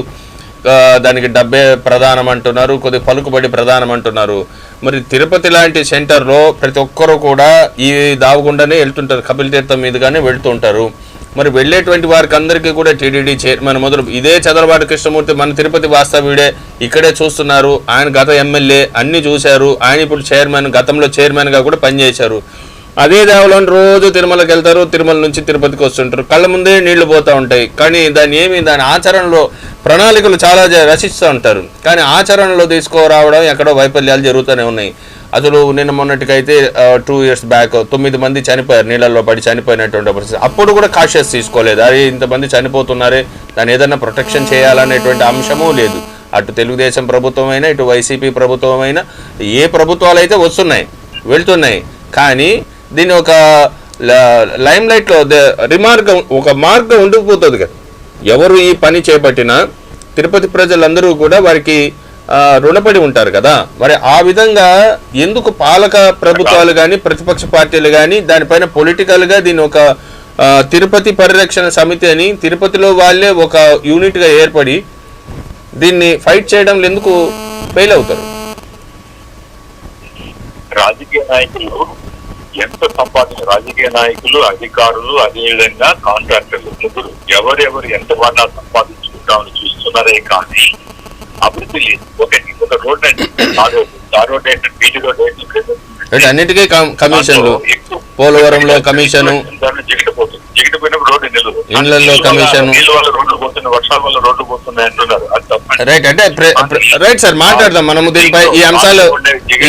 దానికి డబ్బే ప్రధానం అంటున్నారు, కొద్ది పలుకుబడి ప్రధానం అంటున్నారు. మరి తిరుపతి లాంటి సెంటర్లో ప్రతి ఒక్కరూ కూడా ఈ దావగుండానే వెళ్తుంటారు, కపిల తీర్థం మీదుగానే వెళ్తుంటారు. మరి వెళ్ళేటువంటి వారికి అందరికీ కూడా టీటీడీ చైర్మన్ మొదలు ఇదే చదలవాడి కృష్ణమూర్తి మన తిరుపతి వాస్తవ్యుడే, ఇక్కడే చూస్తున్నారు. ఆయన గత ఎమ్మెల్యే, అన్ని చూశారు. ఆయన ఇప్పుడు చైర్మన్, గతంలో చైర్మన్గా కూడా పనిచేశారు. అదే దేవలో రోజు తిరుమలకి వెళ్తారు, తిరుమల నుంచి తిరుపతికి వస్తుంటారు, కళ్ళ ముందే నీళ్లు పోతూ ఉంటాయి. కానీ దాని ఆచరణలో ప్రణాళికలు చాలా రచిస్తూ ఉంటారు, కానీ ఆచరణలో తీసుకురావడం ఎక్కడో వైఫల్యాలు జరుగుతూనే ఉన్నాయి. అసలు నిన్న మొన్నటికైతే 2 years బ్యాక్ 9 మంది చనిపోయారు, నీళ్ళల్లో పడి చనిపోయినటువంటి పరిస్థితి. అప్పుడు కూడా కాషియస్ తీసుకోలేదు. అది ఇంతమంది చనిపోతున్నారే, దాన్ని ఏదైనా ప్రొటెక్షన్ చేయాలనేటువంటి అంశమూ లేదు. అటు తెలుగుదేశం ప్రభుత్వం అయినా, ఇటు వైసీపీ ప్రభుత్వం అయినా, ఏ ప్రభుత్వాలు అయితే వస్తున్నాయి వెళ్తున్నాయి, కానీ దీన్ని ఒక లైమ్ లైట్లో ఒక మార్గం ఉండిపోతుంది కదా. ఎవరు ఈ పని చేపట్టినా తిరుపతి ప్రజలందరూ కూడా వారికి రుణపడి ఉంటారు కదా. మరి ఆ విధంగా ఎందుకు పాలక ప్రభుత్వాలు కానీ ప్రతిపక్ష పార్టీలు కానీ దానిపైన పొలిటికల్గా దీన్ని ఒక తిరుపతి పరిరక్షణ సమితి అని తిరుపతిలో వాళ్ళే ఒక యూనిట్గా ఏర్పడి దీన్ని ఫైట్ చేయడం ఎందుకు ఫెయిల్ అవుతారు? రాజకీయ నాయకులు ఎంత సంపాదించిన, రాజకీయ నాయకులు, అధికారులు, అదేవిధంగా కాంట్రాక్టర్లు, ముగ్గురు ఎవరెవరు ఎంత బాగా సంపాదించుకుంటామని చూస్తున్నారే కానీ అభివృద్ధి లేదు. ఒక రోడ్ అంటే తార్ రోడ్ అంటే బీటీ రోడ్ అంటే అన్నిటికీ కమిషన్లు, పోలవరంలో కమిషను, జిగిటిపోయినప్పుడు రోడ్డు ఇళ్లలో కమిషన్, నీళ్ళ వల్ల రోడ్లు పోతున్నాయి, వర్షాల వల్ల రోడ్లు పోతున్నాయి అంటున్నారు. అది తప్ప రైట్. అంటే రైట్ సార్, మాట్లాడదాం మనము దీనిపై.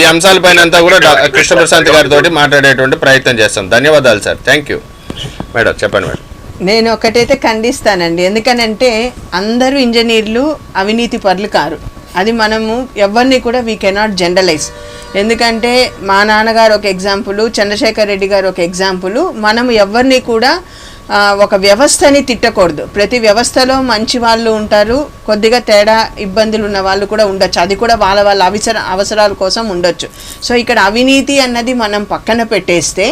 ఈ అంశాలపైన అంతా కూడా కృష్ణప్రశాంత్ గారితో మాట్లాడేటువంటి ప్రయత్నం చేస్తాం. ధన్యవాదాలు సార్. Thank you. మేడం చెప్పండి. మేడం, నేను ఒకటైతే ఖండిస్తానండి. ఎందుకనంటే అందరూ ఇంజనీర్లు అవినీతి పరులు కారు. అది మనము ఎవరిని కూడా వీ కెనాట్ జనరలైజ్. ఎందుకంటే మా నాన్నగారు ఒక ఎగ్జాంపుల్, చంద్రశేఖర్ రెడ్డి గారు ఒక ఎగ్జాంపుల్. మనము ఎవరిని కూడా ఒక వ్యవస్థని తిట్టకూడదు. ప్రతి వ్యవస్థలో మంచి వాళ్ళు ఉంటారు, కొద్దిగా తేడా ఇబ్బందులు ఉన్న వాళ్ళు కూడా ఉండొచ్చు. అది కూడా వాళ్ళ వాళ్ళ అవసరాల కోసం ఉండొచ్చు. సో ఇక్కడ అవినీతి అన్నది మనం పక్కన పెట్టేస్తే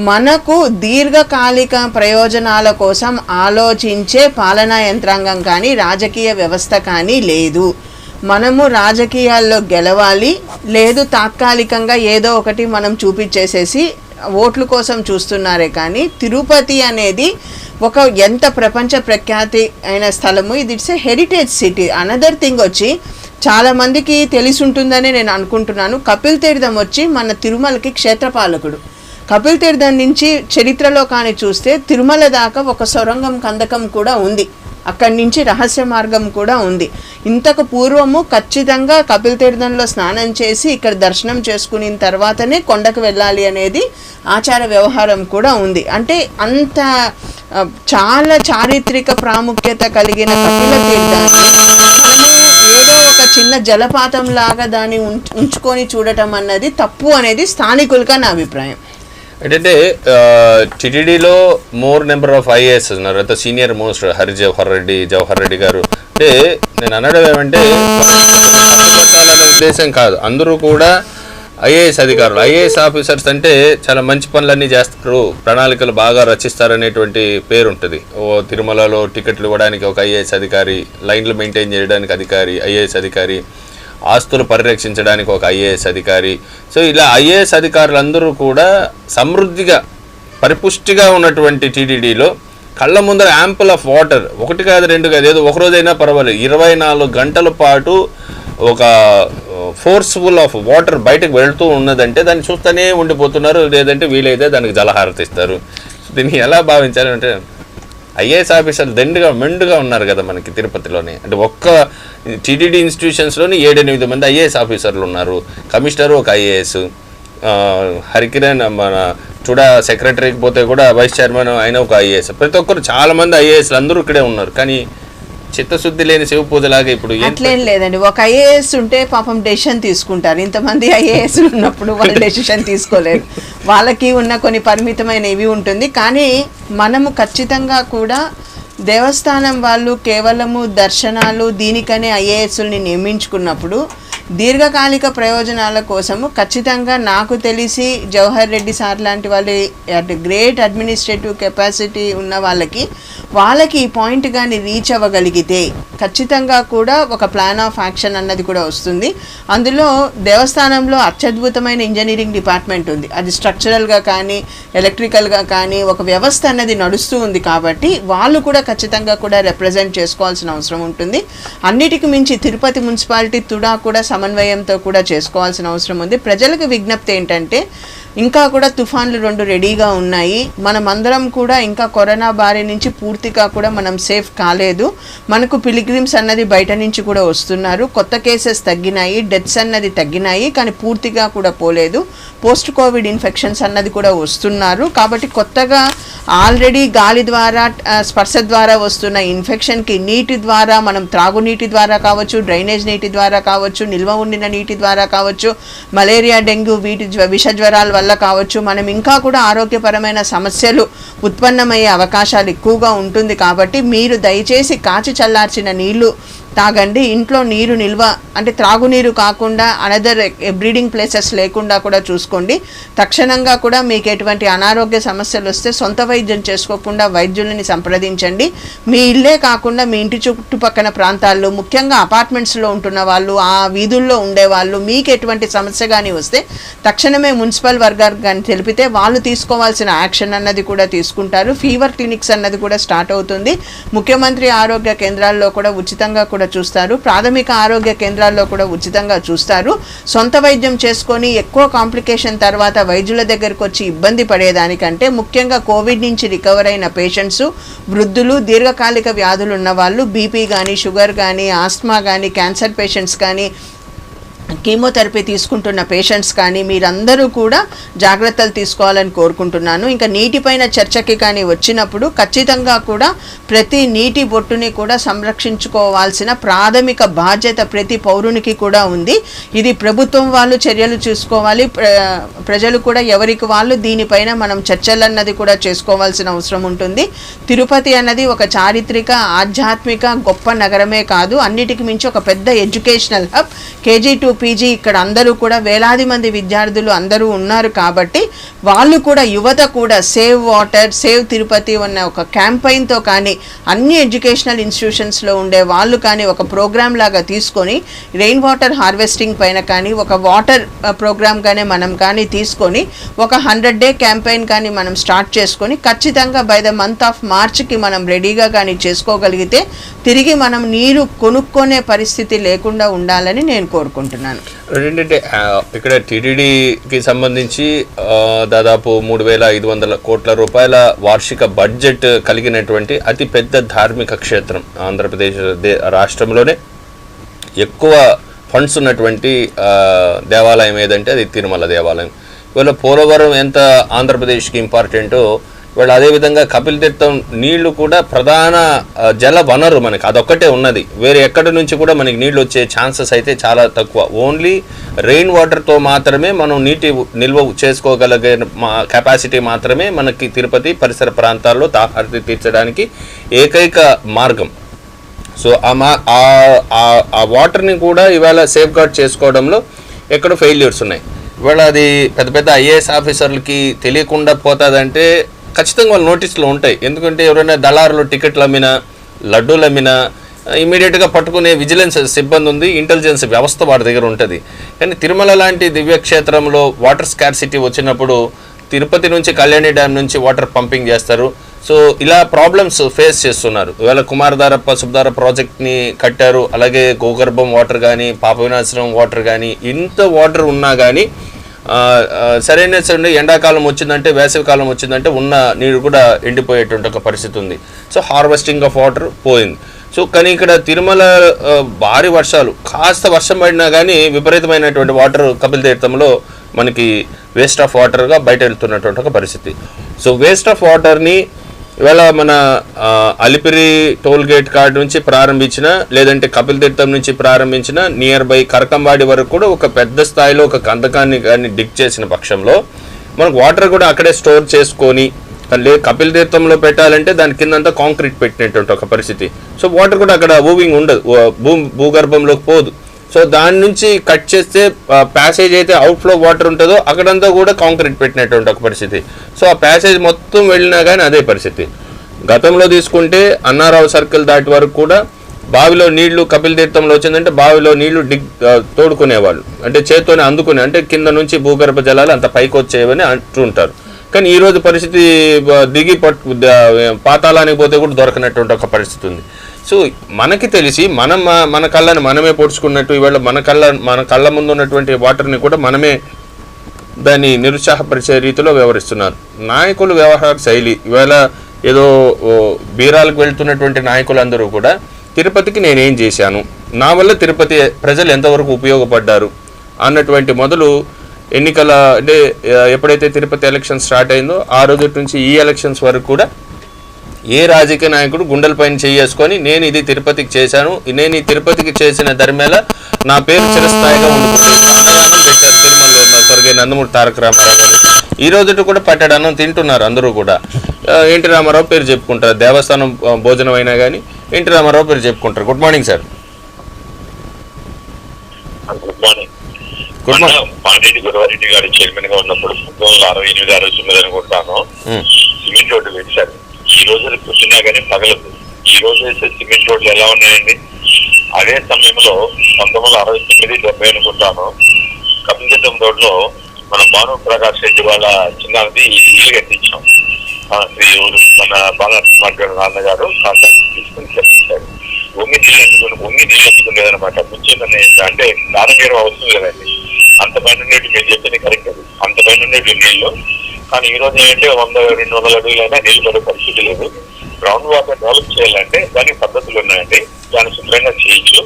మనకు దీర్ఘకాలిక ప్రయోజనాల కోసం ఆలోచించే పాలనా యంత్రాంగం కానీ రాజకీయ వ్యవస్థ కానీ లేదు. మనము రాజకీయాల్లో గెలవాలి, లేదు తాత్కాలికంగా ఏదో ఒకటి మనం చూపించేసేసి ఓట్ల కోసం చూస్తున్నారే కానీ తిరుపతి అనేది ఒక ఎంత ప్రపంచ ప్రఖ్యాతి అయిన స్థలము. ఇది it's a heritage city. Another thing వచ్చి చాలామందికి తెలిసి ఉంటుందని నేను అనుకుంటున్నాను, కపిల్ తీర్థం వచ్చి మన తిరుమలకి క్షేత్రపాలకుడు. కపిల్ తీర్థం నుంచి చరిత్రలో కానీ చూస్తే తిరుమల దాకా ఒక సొరంగం కందకం కూడా ఉంది, అక్కడి నుంచి రహస్య మార్గం కూడా ఉంది. ఇంతకు పూర్వము ఖచ్చితంగా కపిల్ తీర్థంలో స్నానం చేసి ఇక్కడ దర్శనం చేసుకున్న తర్వాతనే కొండకు వెళ్ళాలి అనేది ఆచార వ్యవహారం కూడా ఉంది. అంటే అంత చాలా చారిత్రక ప్రాముఖ్యత కలిగిన కపిల తీర్థాన్ని మనము ఏదో ఒక చిన్న జలపాతం లాగా దాన్ని ఉంచుకొని చూడటం అన్నది తప్పు అనేది స్థానికులుగా నా అభిప్రాయం. ఏంటంటే టిటిడిలో మోర్ నెంబర్ ఆఫ్ ఐఏఎస్ ఉన్నారు, అంత సీనియర్ మోస్ట్ జవహర్ రెడ్డి గారు. అంటే నేను అనడం ఏమంటే పెట్టాలనే ఉద్దేశం కాదు, అందరూ కూడా ఐఏఎస్ అధికారులు, ఐఏఎస్ ఆఫీసర్స్ అంటే చాలా మంచి పనులన్నీ చేస్తారు, ప్రణాళికలు బాగా రచిస్తారనేటువంటి పేరు ఉంటుంది. తిరుమలలో టికెట్లు ఇవ్వడానికి ఒక ఐఏఎస్ అధికారి, లైన్లు మెయింటైన్ చేయడానికి అధికారి ఐఏఎస్ అధికారి, ఆస్తులు పరిరక్షించడానికి ఒక ఐఏఎస్ అధికారి. సో ఇలా ఐఏఎస్ అధికారులందరూ కూడా సమృద్ధిగా పరిపుష్టిగా ఉన్నటువంటి టీటీడీలో కళ్ళ ముందర యాంపుల్ ఆఫ్ వాటర్, ఒకటి కాదు రెండు కాదు, ఏదో ఒక రోజైనా పర్వాలేదు 24 గంటల పాటు ఒక ఫోర్స్ఫుల్ ఆఫ్ వాటర్ బయటకు వెళ్తూ ఉన్నదంటే దాన్ని చూస్తూనే ఉండిపోతున్నారు. లేదంటే వీలైతే దానికి జలహారతి ఇస్తారు. దీన్ని ఎలా భావించాలి అంటే ఐఏఎస్ ఆఫీసర్లు మెండుగా ఉన్నారు కదా మనకి తిరుపతిలోనే. అంటే ఒక్క టీటీడీ ఇన్స్టిట్యూషన్స్లోని 7-8 మంది ఐఏఎస్ ఆఫీసర్లు ఉన్నారు. కమిషనరు ఒక ఐఏఎస్, హరికిరణ్ మన చూడా సెక్రటరీకి పోతే కూడా వైస్ చైర్మన్ ఆయన ఒక ఐఏఎస్. ప్రతి ఒక్కరు చాలా మంది ఐఏఎస్లు అందరూ ఇక్కడే ఉన్నారు. కానీ చిత్తశుద్ధి లేని శివ పూజలాగా ఇప్పుడు అట్లేం లేదండి. ఒక ఐఏఎస్ ఉంటే పాపం డెసిషన్ తీసుకుంటారు, ఇంతమంది ఐఏఎస్ ఉన్నప్పుడు వాళ్ళు డెసిషన్ తీసుకోలేరు. వాళ్ళకి ఉన్న కొన్ని పరిమితమైన ఇవి ఉంటుంది. కానీ మనము ఖచ్చితంగా కూడా దేవస్థానం వాళ్ళు కేవలము దర్శనాలు దీనికనే ఐఏఎస్ని నియమించుకున్నప్పుడు దీర్ఘకాలిక ప్రయోజనాల కోసము ఖచ్చితంగా నాకు తెలిసి జవహర్ రెడ్డి సార్ లాంటి వాళ్ళు గ్రేట్ అడ్మినిస్ట్రేటివ్ కెపాసిటీ ఉన్న వాళ్ళకి ఈ పాయింట్ కానీ రీచ్ అవ్వగలిగితే ఖచ్చితంగా కూడా ఒక ప్లాన్ ఆఫ్ యాక్షన్ అన్నది కూడా వస్తుంది. అందులో దేవస్థానంలో అత్యద్భుతమైన ఇంజనీరింగ్ డిపార్ట్మెంట్ ఉంది. అది స్ట్రక్చరల్గా కానీ ఎలక్ట్రికల్గా కానీ ఒక వ్యవస్థ అన్నది నడుస్తూ ఉంది. కాబట్టి వాళ్ళు కూడా ఖచ్చితంగా కూడా రిప్రజెంట్ చేసుకోవాల్సిన అవసరం ఉంటుంది. అన్నిటికి మించి తిరుపతి మున్సిపాలిటీ తుడా కూడా సమన్వయంతో కూడా చేసుకోవాల్సిన అవసరం ఉంది. ప్రజలకు విజ్ఞప్తి ఏంటంటే ఇంకా కూడా తుఫాన్లు 2 రెడీగా ఉన్నాయి. మనమందరం కూడా ఇంకా కరోనా బారి నుంచి పూర్తిగా కూడా మనం సేఫ్ కాలేదు. మనకు పిలిగ్రిమ్స్ అన్నది బయట నుంచి కూడా వస్తున్నారు. కొత్త కేసెస్ తగ్గినాయి, డెత్స్ అన్నది తగ్గినాయి, కానీ పూర్తిగా కూడా పోలేదు. పోస్ట్ కోవిడ్ ఇన్ఫెక్షన్స్ అన్నది కూడా వస్తున్నారు. కాబట్టి కొత్తగా ఆల్రెడీ గాలి ద్వారా స్పర్శ ద్వారా వస్తున్న ఇన్ఫెక్షన్కి నీటి ద్వారా, మనం త్రాగునీటి ద్వారా కావచ్చు, డ్రైనేజ్ నీటి ద్వారా కావచ్చు, నిల్వ ఉండిన నీటి ద్వారా కావచ్చు, మలేరియా డెంగ్యూ వీటి విష జ్వరాల వల్ల కావచ్చు, మనం ఇంకా కూడా ఆరోగ్యపరమైన సమస్యలు ఉత్పన్నమయ్యే అవకాశాలు ఎక్కువగా ఉంటుంది. కాబట్టి మీరు దయచేసి కాచి చల్లార్చిన నీళ్లు తాగండి. ఇంట్లో నీరు నిల్వ అంటే త్రాగునీరు కాకుండా అనదర్ బ్రీడింగ్ ప్లేసెస్ లేకుండా కూడా చూసుకోండి. తక్షణంగా కూడా మీకు ఎటువంటి అనారోగ్య సమస్యలు వస్తే సొంత వైద్యం చేసుకోకుండా వైద్యులని సంప్రదించండి. మీ ఇల్లే కాకుండా మీ ఇంటి చుట్టుపక్కల ప్రాంతాల్లో, ముఖ్యంగా అపార్ట్మెంట్స్లో ఉంటున్న వాళ్ళు, ఆ వీధుల్లో ఉండేవాళ్ళు, మీకు ఎటువంటి సమస్య కానీ వస్తే తక్షణమే మున్సిపల్ వర్గానికి కానీ తెలిపితే వాళ్ళు తీసుకోవాల్సిన యాక్షన్ అన్నది కూడా తీసుకుంటారు. ఫీవర్ క్లినిక్స్ అన్నది కూడా స్టార్ట్ అవుతుంది. ముఖ్యమంత్రి ఆరోగ్య కేంద్రాల్లో కూడా ఉచితంగా కూడా చూస్తారు. ప్రాథమిక ఆరోగ్య కేంద్రాల్లో కూడా ఉచితంగా చూస్తారు. సొంత వైద్యం చేసుకొని ఎక్కువ కాంప్లికేషన్ తర్వాత వైద్యుల దగ్గరకు వచ్చి ఇబ్బంది పడేదానికంటే ముఖ్యంగా కోవిడ్ నుంచి రికవర్ అయిన పేషెంట్స్, వృద్ధులు, దీర్ఘకాలిక వ్యాధులు ఉన్న వాళ్ళు, బీపీ కానీ, షుగర్ కానీ, ఆస్మా కానీ, క్యాన్సర్ పేషెంట్స్ కానీ, కీమోథెరపీ తీసుకుంటున్న పేషెంట్స్ కానీ మీరందరూ కూడా జాగ్రత్తలు తీసుకోవాలని కోరుకుంటున్నాను. ఇంకా నీటిపైన చర్చకి కానీ వచ్చినప్పుడు ఖచ్చితంగా కూడా ప్రతి నీటి బొట్టుని కూడా సంరక్షించుకోవాల్సిన ప్రాథమిక బాధ్యత ప్రతి పౌరునికి కూడా ఉంది. ఇది ప్రభుత్వం వాళ్ళు చర్యలు చూసుకోవాలి, ప్రజలు కూడా ఎవరికి వాళ్ళు దీనిపైన మనం చర్చలు అన్నది కూడా చేసుకోవాల్సిన అవసరం ఉంటుంది. తిరుపతి అన్నది ఒక చారిత్రక ఆధ్యాత్మిక గొప్ప నగరమే కాదు, అన్నిటికి మించి ఒక పెద్ద educational hub. KG to PG ఇక్కడ అందరూ కూడా వేలాది మంది విద్యార్థులు అందరూ ఉన్నారు కాబట్టి వాళ్ళు కూడా యువత కూడా సేవ్ వాటర్ సేవ్ తిరుపతి అన్న ఒక క్యాంపెయిన్తో కానీ అన్ని ఎడ్యుకేషనల్ ఇన్స్టిట్యూషన్స్లో ఉండే వాళ్ళు కానీ ఒక ప్రోగ్రామ్ లాగా తీసుకొని రెయిన్ వాటర్ హార్వెస్టింగ్ పైన కానీ ఒక వాటర్ ప్రోగ్రామ్ కానీ మనం కానీ తీసుకొని ఒక 100 డే క్యాంపెయిన్ కానీ మనం స్టార్ట్ చేసుకొని ఖచ్చితంగా బై ద మంత్ ఆఫ్ మార్చ్కి మనం రెడీగా కానీ చేసుకోగలిగితే తిరిగి మనం నీరు కొనుక్కునే పరిస్థితి లేకుండా ఉండాలని నేను కోరుకుంటున్నాను. ఏంటంటే ఇక్కడ టీటీడీకి సంబంధించి దాదాపు 3,500 కోట్ల రూపాయల వార్షిక బడ్జెట్ కలిగినటువంటి అతి పెద్ద ధార్మిక క్షేత్రం ఆంధ్రప్రదేశ్ రాష్ట్రంలోనే ఎక్కువ ఫండ్స్ ఉన్నటువంటి దేవాలయం ఏదంటే అది తిరుమల దేవాలయం. ఇవాళ పోలవరం ఎంత ఆంధ్రప్రదేశ్కి ఇంపార్టెంటో ఇవాళ అదేవిధంగా కపిల్ తీర్థం నీళ్లు కూడా ప్రధాన జల వనరు మనకి, అదొక్కటే ఉన్నది. వేరే ఎక్కడి నుంచి కూడా మనకి నీళ్ళు వచ్చే ఛాన్సెస్ అయితే చాలా తక్కువ. ఓన్లీ రెయిన్ వాటర్తో మాత్రమే మనం నీటి నిల్వ చేసుకోగలిగే కెపాసిటీ మాత్రమే మనకి తిరుపతి పరిసర ప్రాంతాల్లో దాహార్తి తీర్చడానికి ఏకైక మార్గం. సో ఆ వాటర్ని కూడా ఇవాళ సేఫ్ గార్డ్ చేసుకోవడంలో ఎక్కడో ఫెయిల్యూర్స్ ఉన్నాయి. ఇవాళ అది పెద్ద పెద్ద ఐఏఎస్ ఆఫీసర్లకి తెలియకుండా పోతుందంటే ఖచ్చితంగా వాళ్ళ నోటీసులు ఉంటాయి. ఎందుకంటే ఎవరైనా దళారులు టికెట్లు అమ్మినా లడ్డూలు అమ్మినా ఇమీడియట్గా పట్టుకునే విజిలెన్స్ సిబ్బంది ఉంది, ఇంటెలిజెన్స్ వ్యవస్థ వాడి దగ్గర ఉంటుంది. కానీ తిరుమల లాంటి దివ్యక్షేత్రంలో వాటర్ స్కార్సిటీ వచ్చినప్పుడు తిరుపతి నుంచి కళ్యాణి డ్యామ్ నుంచి వాటర్ పంపింగ్ చేస్తారు. సో ఇలా ప్రాబ్లమ్స్ ఫేస్ చేస్తున్నారు. ఇవాళ కుమారధార పసుపుధార ప్రాజెక్ట్ని కట్టారు, అలాగే గోగర్భం వాటర్ కానీ పాప వినాశనం వాటర్ కానీ ఇంత వాటర్ ఉన్నా కానీ సరైన ఎండాకాలం వచ్చిందంటే వేసవికాలం వచ్చిందంటే ఉన్న నీరు కూడా ఎండిపోయేటువంటి ఒక పరిస్థితి ఉంది. సో హార్వెస్టింగ్ ఆఫ్ వాటర్ పోయింది. సో కానీ ఇక్కడ తిరుమల భారీ వర్షాలు కాస్త వర్షం పడినా కానీ విపరీతమైనటువంటి వాటర్ కపిల్ తీర్థంలో మనకి వేస్ట్ ఆఫ్ వాటర్గా బయట వెళ్తున్నటువంటి ఒక పరిస్థితి. సో వేస్ట్ ఆఫ్ వాటర్ని ఇవాళ మన అలిపిరి టోల్ గేట్ కార్డు నుంచి ప్రారంభించిన లేదంటే కపిల్ తీర్థం నుంచి ప్రారంభించిన నియర్ బై కరకంబాడి వరకు కూడా ఒక పెద్ద స్థాయిలో ఒక కందకాన్ని కానీ డిగ్ చేసిన పక్షంలో మనకు వాటర్ కూడా అక్కడే స్టోర్ చేసుకొని కపిల్ తీర్థంలో పెట్టాలంటే దాని కిందంతా కాంక్రీట్ పెట్టినటువంటి ఒక పరిస్థితి. సో వాటర్ కూడా అక్కడ మూవింగ్ ఉండదు, భూగర్భంలోకి పోదు. సో దాని నుంచి కట్ చేస్తే ప్యాసేజ్ అయితే అవుట్ఫ్లో వాటర్ ఉంటుందో అక్కడంతా కూడా కాంక్రీట్ పెట్టినటువంటి ఒక పరిస్థితి. సో ఆ ప్యాసేజ్ మొత్తం వెళ్ళినా కానీ అదే పరిస్థితి. గతంలో తీసుకుంటే అన్నారావు సర్కిల్ దాటి వరకు కూడా బావిలో నీళ్లు కపిల్ తీర్థంలో వచ్చిందంటే బావిలో నీళ్లు తోడుకునేవాళ్ళు, అంటే చేత్తోనే అందుకునే, అంటే కింద నుంచి భూగర్భ జలాలు అంత పైకి వచ్చేవని అంటుంటారు. కానీ ఈరోజు పరిస్థితి దిగి పాతాళానికి పోతే కూడా దొరకనటువంటి ఒక పరిస్థితి ఉంది. సో మనకి తెలిసి మన కళ్ళని మనమే పొడుచుకున్నట్టు ఇవాళ మన కళ్ళ ముందు ఉన్నటువంటి వాటర్ని కూడా మనమే దాన్ని నిరుత్సాహపరిచే రీతిలో వ్యవహరిస్తున్నారు నాయకులు. వ్యవహార శైలి ఇవాళ ఏదో బీరాలకు వెళ్తున్నటువంటి నాయకులందరూ కూడా తిరుపతికి నేనేం చేశాను, నా వల్ల తిరుపతి ప్రజలు ఎంతవరకు ఉపయోగపడ్డారు అన్నటువంటి మొదలు ఎన్నికల అంటే ఎప్పుడైతే తిరుపతి ఎలక్షన్ స్టార్ట్ అయిందో ఆ రోజు నుంచి ఈ ఎలక్షన్స్ వరకు కూడా ఏ రాజకీయ నాయకుడు గుండెలపైన చేసుకొని నేను ఇది తిరుపతికి చేశాను, నేను ఈ తిరుపతికి చేసిన ధర్మేళ నా పేరు చిరస్థాయిగా ఉండిపోయింది పెట్టారు తిరుమల స్వర్గీయ నందమూరి తారక రామారావు గారు. ఈ రోజు కూడా పట్టాడు అన్నం తింటున్నారు అందరూ కూడా. ఎన్టీ రామారావు పేరు చెప్పుకుంటారు, దేవస్థానం భోజనం అయినా కానీ ఎన్టీ రామారావు పేరు చెప్పుకుంటారు. Good morning sir. Good morning. Pandeti Guravareddy గారు చైర్మన్ గా ఉన్నప్పుడు 1968, 69 అనుకుంటాను సిమెంట్ రోడ్డు వేశారు. ఈ రోజు కూర్చున్నా కానీ పగలదు. ఈ రోజు వేసే సిమెంట్ రోడ్లు ఎలా ఉన్నాయండి? అదే సమయంలో 1969, 70 అనుకుంటాను కపిల్ తీర్థం రోడ్ లో మన భాను ప్రకాష్ రెడ్డి వాళ్ళ చిన్నది ఇల్లు కట్టించాం. మన బాలనరసింహ నాన్నగారు కాంట్రాక్ట్ తీసుకుని కట్టించారు. వంగి నీళ్ళు ఎత్తుకునేదనమాట. ముంచేదని అంటే దానమీరం అవసరం లేదండి. అంత పైన ఉండేవి మీరు చెప్పింది కరెక్ట్, అది అంత పైన ఉండేవి నీళ్ళు. కానీ ఈ రోజు ఏంటంటే 100-200 అడుగులైనా నీళ్ళు పడే పరిస్థితి లేదు. గ్రౌండ్ వాటర్ డెవలప్ చేయాలంటే దానికి పద్ధతులు ఉన్నాయండి, దాన్ని శుభ్రంగా చేయొచ్చు.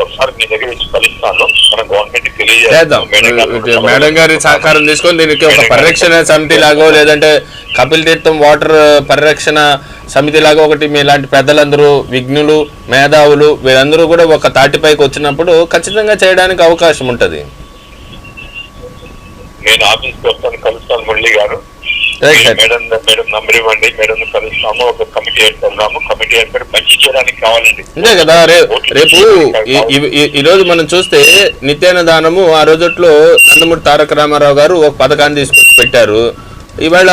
ఒకసారి మీ దగ్గర వచ్చి కలుస్తాను. మన గవర్నమెంట్ చేద్దాం. మేడం గారి సహకారం తీసుకొని దీనికి ఒక పరిరక్షణ సమితి లాగో లేదంటే కపిల్ తీర్థం వాటర్ పరిరక్షణ సమితి లాగా ఒకటి మీలాంటి పెద్దలందరూ విఘ్నులు మేధావులు వీరందరూ కూడా ఒక తాటిపైకి వచ్చినప్పుడు ఖచ్చితంగా చేయడానికి అవకాశం ఉంటుంది. నేను ఆఫీస్కి వస్తాను, కలుస్తాను మురళి గారు. మేడం నంబర్ ఇవ్వండి, మేడం కలుస్తాము, ఒక కమిటీ ఏర్పడదాము. కమిటీ ఏర్పడి మంచి చేయడానికి కావాలండి. అంతే కదా. రేపు ఈరోజు మనం చూస్తే నిత్యాన్నదానము ఆ రోజుట్లో నందమూరి తారక రామారావు గారు ఒక పథకాన్ని తీసుకొచ్చి పెట్టారు. ఇవాళ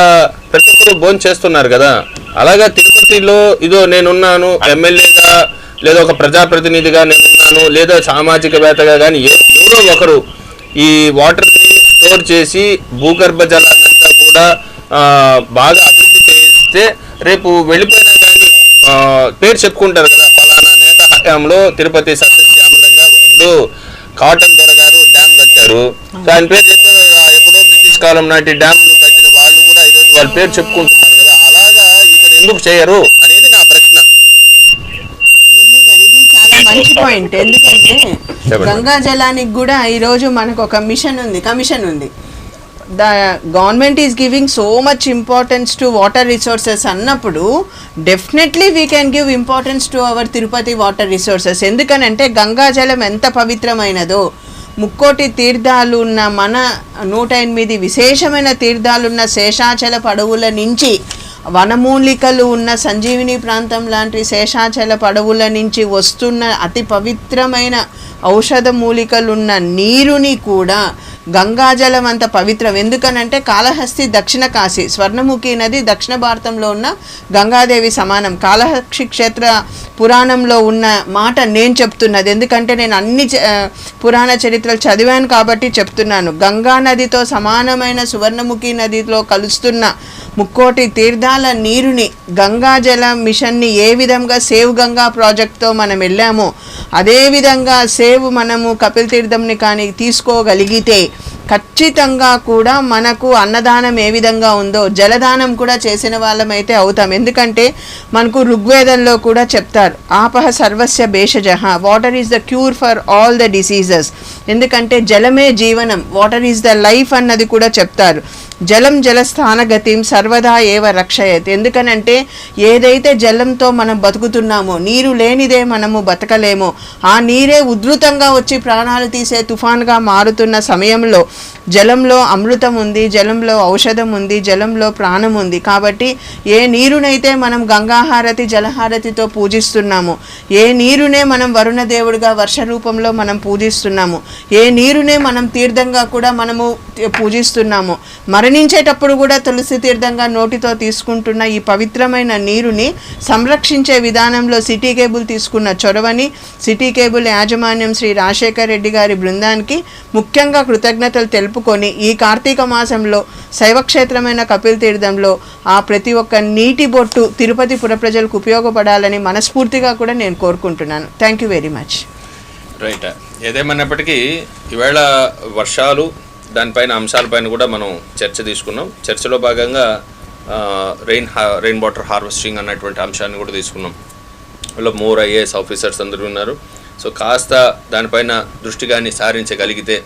ప్రతి ఒక్కరు భోజనం చేస్తున్నారు కదా. అలాగా తిరుపతిలో ఇదో నేనున్నాను ఎమ్మెల్యేగా లేదా ఒక ప్రజాప్రతినిధిగా నేనున్నాను లేదా సామాజికవేత్తగా కానీ ఎవరో ఒకరు ఈ వాటర్ని స్టోర్ చేసి భూగర్భ జలాన్నంతా కూడా బాగా అభివృద్ధి చేస్తే రేపు వెళ్ళిపోయినా కానీ పేరు చెప్పుకుంటారు కదా, ఫలానా నేత హయాంలో తిరుపతి సస్యశ్యామలంగా. ఇప్పుడు కాటన్ దొర గారు డ్యామ్ కట్టారు, ఆయన పేరు చెప్తే ఎప్పుడో బ్రిటిష్ కాలం నాటి డ్యామ్లు కట్టిన వాళ్ళు కూడా ఈరోజు వాళ్ళ పేరు చెప్పుకుంటున్నారు కదా. అలాగా ఇక్కడ ఎందుకు చేయరు అనేది నా ప్రశ్న. ఇది చాలా మంచి పాయింట్. ఎందుకంటే గంగా జలానికి కూడా ఈరోజు మనకు ఒక కమిషన్ ఉంది. The government is giving so much importance to water resources అన్నప్పుడు definitely we can give importance to our Tirupati water resources. ఎందుకనంటే గంగాజలం ఎంత పవిత్రమైనదో, ముక్కోటి తీర్థాలు ఉన్న మన 108 విశేషమైన తీర్థాలున్న శేషాచల పడవుల నుంచి వనమూలికలు ఉన్న సంజీవిని ప్రాంతం లాంటి శేషాచల పడవుల నుంచి వస్తున్న అతి పవిత్రమైన ఔషధ మూలికలున్న నీరుని కూడా గంగాజలం అంత పవిత్రం. ఎందుకనంటే కాళహస్తి దక్షిణ కాశీ, స్వర్ణముఖి నది దక్షిణ భారతంలో ఉన్న గంగాదేవి సమానం. కాళహస్తి క్షేత్ర పురాణంలో ఉన్న మాట నేను చెప్తున్నది, ఎందుకంటే నేను అన్ని పురాణ చరిత్రలు చదివాను కాబట్టి చెప్తున్నాను. గంగా నదితో సమానమైన సువర్ణముఖి నదిలో కలుస్తున్న ముక్కోటి తీర్థాల నీరుని గంగాజల మిషన్ని ఏ విధంగా సేవ్ గంగా ప్రాజెక్ట్తో మనం వెళ్ళామో అదేవిధంగా సేవ్ మనము కపిల్ తీర్థంని కానీ తీసుకోగలిగితే ఖచ్చితంగా కూడా మనకు అన్నదానం ఏ విధంగా ఉందో జలదానం కూడా చేసిన వాళ్ళమైతే అవుతాం. ఎందుకంటే మనకు ఋగ్వేదంలో కూడా చెప్తారు, ఆపహ సర్వస్య భేషజః, water is the cure for all the diseases. ఎందుకంటే జలమే జీవనం, వాటర్ ఈజ్ ద లైఫ్ అన్నది కూడా చెప్తారు. జలం జలస్థానగతిం సర్వదా ఏవ రక్షయత్. ఎందుకనంటే ఏదైతే జలంతో మనం బతుకుతున్నామో, నీరు లేనిదే మనము బతకలేమో, ఆ నీరే ఉధృతంగా వచ్చి ప్రాణాలు తీసే తుఫాన్గా మారుతున్న సమయంలో జలంలో అమృతం ఉంది, జలంలో ఔషధం ఉంది, జలంలో ప్రాణం ఉంది. కాబట్టి ఏ నీరునైతే మనం గంగాహారతి జలహారతితో పూజిస్తున్నామో, ఏ నీరునే మనం వరుణ దేవుడిగా వర్ష రూపంలో మనం పూజిస్తున్నాము, ఏ నీరునే మనం తీర్థంగా కూడా మనము పూజిస్తున్నాము, మరణించేటప్పుడు కూడా తులసి తీర్థంగా నోటితో తీసుకుంటున్న ఈ పవిత్రమైన నీరుని సంరక్షించే విధానంలో సిటీ కేబుల్ తీసుకున్న చొరవని సిటీ కేబుల్ యాజమాన్యం శ్రీ రాజశేఖర్ రెడ్డి గారి బృందానికి ముఖ్యంగా కృతజ్ఞతలు తెలుపుకొని ఈ కార్తీక మాసంలో శైవక్షేత్రమైన కపిల్ తీర్థంలో ఆ ప్రతి ఒక్క నీటి బొట్టు తిరుపతి పుర ప్రజలకు ఉపయోగపడాలని మనస్ఫూర్తిగా కూడా నేను కోరుకుంటున్నాను. Thank you very much. Right. ఏదేమన్నప్పటికీ ఈవేళ వర్షాలు దానిపైన అంశాలపైన కూడా మనం చర్చ తీసుకున్నాం. చర్చలో భాగంగా రెయిన్ వాటర్ హార్వెస్టింగ్ అన్నటువంటి అంశాన్ని కూడా తీసుకున్నాం. అందులో మోర్ ఐఏఎస్ ఆఫీసర్స్ అందరూ ఉన్నారు. సో కాస్త దానిపైన దృష్టి కానీ సారించగలిగితే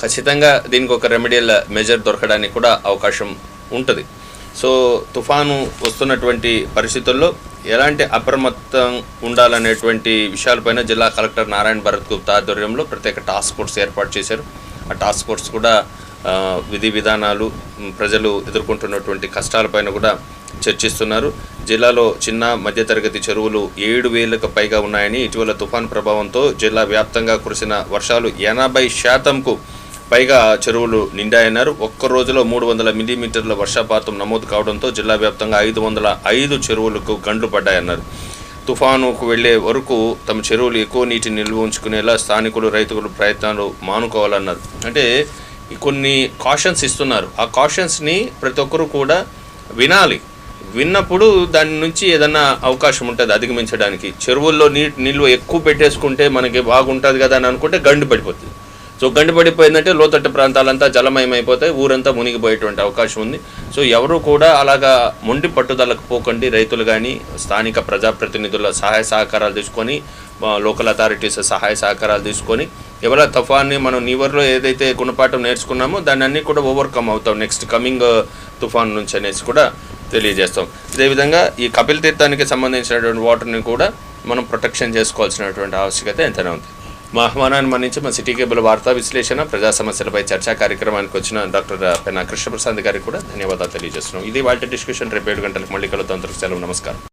ఖచ్చితంగా దీనికి ఒక రెమెడియల్ మెజర్ దొరకడానికి కూడా అవకాశం ఉంటుంది. సో తుఫాను వస్తున్నటువంటి పరిస్థితుల్లో ఎలాంటి అప్రమత్తం ఉండాలనేటువంటి విషయాలపైన జిల్లా కలెక్టర్ నారాయణ భరత్ గుప్తా ఆధ్వర్యంలో ప్రత్యేక టాస్క్ ఫోర్స్ ఏర్పాటు చేశారు. ఆ టాస్క్ ఫోర్స్ కూడా విధి విధానాలు, ప్రజలు ఎదుర్కొంటున్నటువంటి కష్టాలపైన కూడా చర్చిస్తున్నారు. జిల్లాలో చిన్న మధ్యతరగతి చెరువులు 7,000కు పైగా ఉన్నాయని, ఇటీవల తుఫాన్ ప్రభావంతో జిల్లా వ్యాప్తంగా కురిసిన వర్షాలు 80%కు పైగా చెరువులు నిండాయన్నారు. ఒక్క రోజులో 300 మిల్లీమీటర్ల వర్షపాతం నమోదు కావడంతో జిల్లా వ్యాప్తంగా 505 చెరువులకు గండ్లు పడ్డాయన్నారు. తుఫానుకు వెళ్లే వరకు తమ చెరువులు ఎక్కువ నీటిని నిల్వ ఉంచుకునేలా స్థానికులు, రైతులు ప్రయత్నాలు మానుకోవాలన్నారు. అంటే కొన్ని కాషన్స్ ఇస్తున్నారు. ఆ కాషన్స్ని ప్రతి ఒక్కరు కూడా వినాలి. విన్నప్పుడు దాని నుంచి ఏదన్నా అవకాశం ఉంటుంది అధిగమించడానికి. చెరువుల్లో నీటి నిల్వ ఎక్కువ పెట్టేసుకుంటే మనకి బాగుంటుంది కదా అని అనుకుంటే గండు పడిపోతుంది. సో గండిపడిపోయిందంటే లోతట్టు ప్రాంతాలంతా జలమయమైపోతాయి, ఊరంతా మునిగిపోయేటువంటి అవకాశం ఉంది. సో ఎవరు కూడా అలాగా మొండి పట్టుదలకు పోకండి. రైతులు కానీ స్థానిక ప్రజాప్రతినిధుల సహాయ సహకారాలు తీసుకొని, లోకల్ అథారిటీస్ సహాయ సహకారాలు తీసుకొని ఎవరైనా తుఫాన్ని మనం నీవర్లో ఏదైతే గుణపాఠం నేర్చుకున్నామో దాన్ని అన్నీ కూడా ఓవర్కమ్ అవుతాం నెక్స్ట్ కమింగ్ తుఫాన్ నుంచి అనేసి కూడా తెలియజేస్తాం. అదేవిధంగా ఈ కపిల్ తీర్థానికి సంబంధించినటువంటి వాటర్ని కూడా మనం ప్రొటెక్షన్ చేసుకోవాల్సినటువంటి ఆవశ్యకత ఎంతైనా ఉంది. మా ఆహ్వానాన్ని మన్నించి మా సిటీ కేబుల్ వార్తా విశ్లేషణ ప్రజా సమస్యలపై చర్చా కార్యక్రమానికి వచ్చిన డాక్టర్ పెన్నా కృష్ణప్రసాద్ గారికి కూడా ధన్యవాదాలు తెలియజేస్తున్నాం. ఇది వాళ్ళ డిస్కషన్. రేపు 7 గంటలకు మళ్ళీ కలుద్దాం. సెలవు. నమస్కారం.